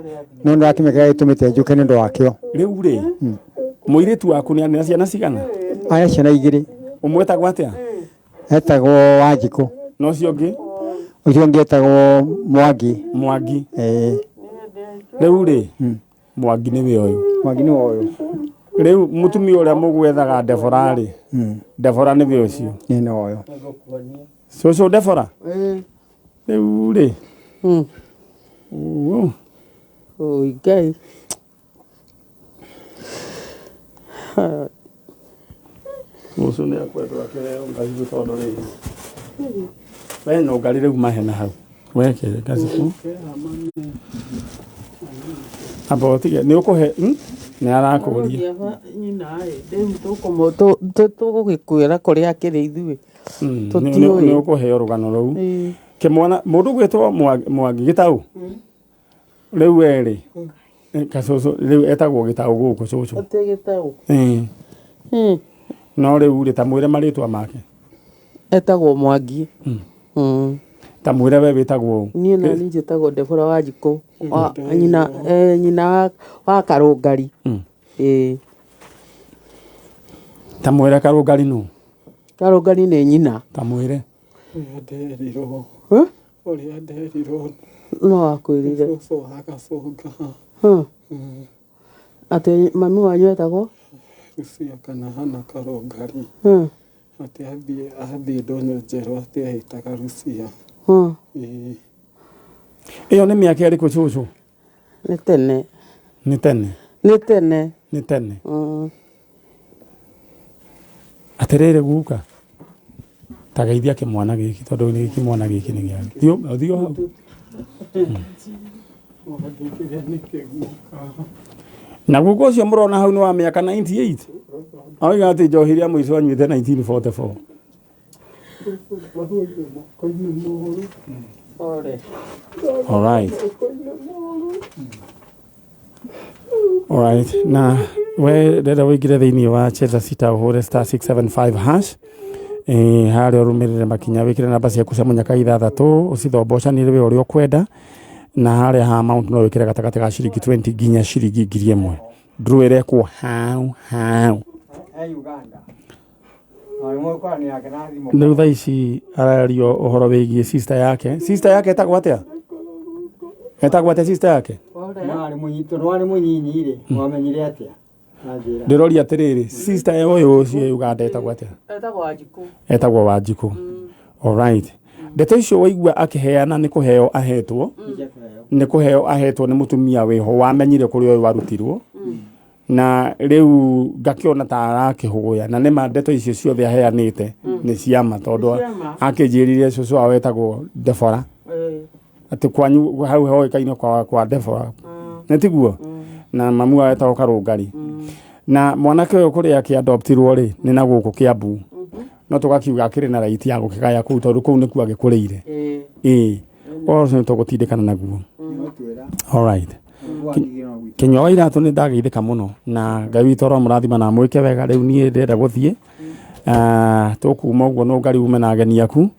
no ndakimeka itumite njuke ni ndo wakio riu ri muiritu waku ni ciana cigana aya ciana igiri umwetagwo atia etagwo Wanjiku no cio ngi ucio ngi etagwo Mwangi riu ri Mwangi ni we uyu Riu mutumia uria mugwethaga Debora ri. Debora ni we ucio. Ni noyo. Cucu Debora. Riu ri. Oi Ngai. Mucu ni akwendwo akiheo Ngai tondu ri. We no Ngai riu mahena hau. Weke gaciku. Abotige ni ukuhe ni arakuria. Nyina riu tugugikwira kuria akiri ithui. Ni ukuheo rugano ruu. Kimwana mundu gwitwo Mwangi Gitau. Riu eri. Kacucu riu etagwo Gitau guku cucu. Ate Gitau. No riu ri tamwire maritwa make. Etagwo Mwangi. Tamwire we witagwo. Niĩ na niĩ njĩtagwo Debora Wanjikũ. Nyina wa Karũngari. Tamwire Karũngari nu. Karũngari nĩ nyina. Tamwire. Nderirwo. Ũrĩa nderirwo. No akwĩrire. Cũcũ agacũnga. Atĩ mami wanyu etagwo? Lucia kana hana Karũngari. Atĩ athiĩ ndonyo njerũ atĩ ahĩtaga Lucia. Iyo ni miaka iriku cucu? Nĩ tene. Ni tene. Nĩ tene. Ni tene. Atirire guka. Tagaithia kimwana giki tondu ni kimwana giki ni gia. Thio hau. Na guko cio murona hau ni wa miaka 98. Oiga ati njohiria muico anyuite 1944. All right. All right. Na we ndenda wingire thiini wa cheza sita uhure *675# haria urumirire makinya wikire namba ciaku cia munyaka 6 ucithombocanire we uria ukwenda na haria ha amount no wikire gatagati ga ciringi 20 nginya ciringi 1000 ndruire ku hau Uganda. Nä thaa ici arario ũhoro wĩgiĩ sister yake. Sister yake etagwo atĩa? Etagwo atĩa sister yake? Nwarĩ mũnyinyi rĩ, wamenyire atĩa? Ndĩroria atĩrĩrĩ, sister ũyũ ũcio Uganda etagwo atĩa? Etagwo Wanjikũ. Etagwo Wanjikũ. Alright. Ndeto icio waigua akĩheana nĩ kũheo ahetwo. Nĩ kũheo ahetwo nĩ mũtumia wĩho wamenyire kũrĩ ũyũ warutirwo. Na riu ngakiona ta arakĩhũya na nĩ ndeto icio ciothe aheanĩte nĩ ciama tondu akĩnjĩrire cucu wao etagwo Debora atĩ kwanyu hau hoĩkaine kwa Debora nĩ tiguo na mamu wao etagwo Karũngari na mwanake ũyũ kũrĩa akĩadoptirwo rĩ nĩ na gũkũ Kiambu no tũgakiuga akĩrĩ na right ya gũkĩgaya kũu tondu kũu nĩkuo agĩkũrĩire ũcio tũgũtindĩkana naguo. Alright. Kinywa wa iratu nĩ ndageithĩka mũno na Ngai witũ ro mũrathima na mwĩke wega rĩu niĩ ndĩrenda gũthiĩ tũkuma ũguo no Ngai ume na ageni aku.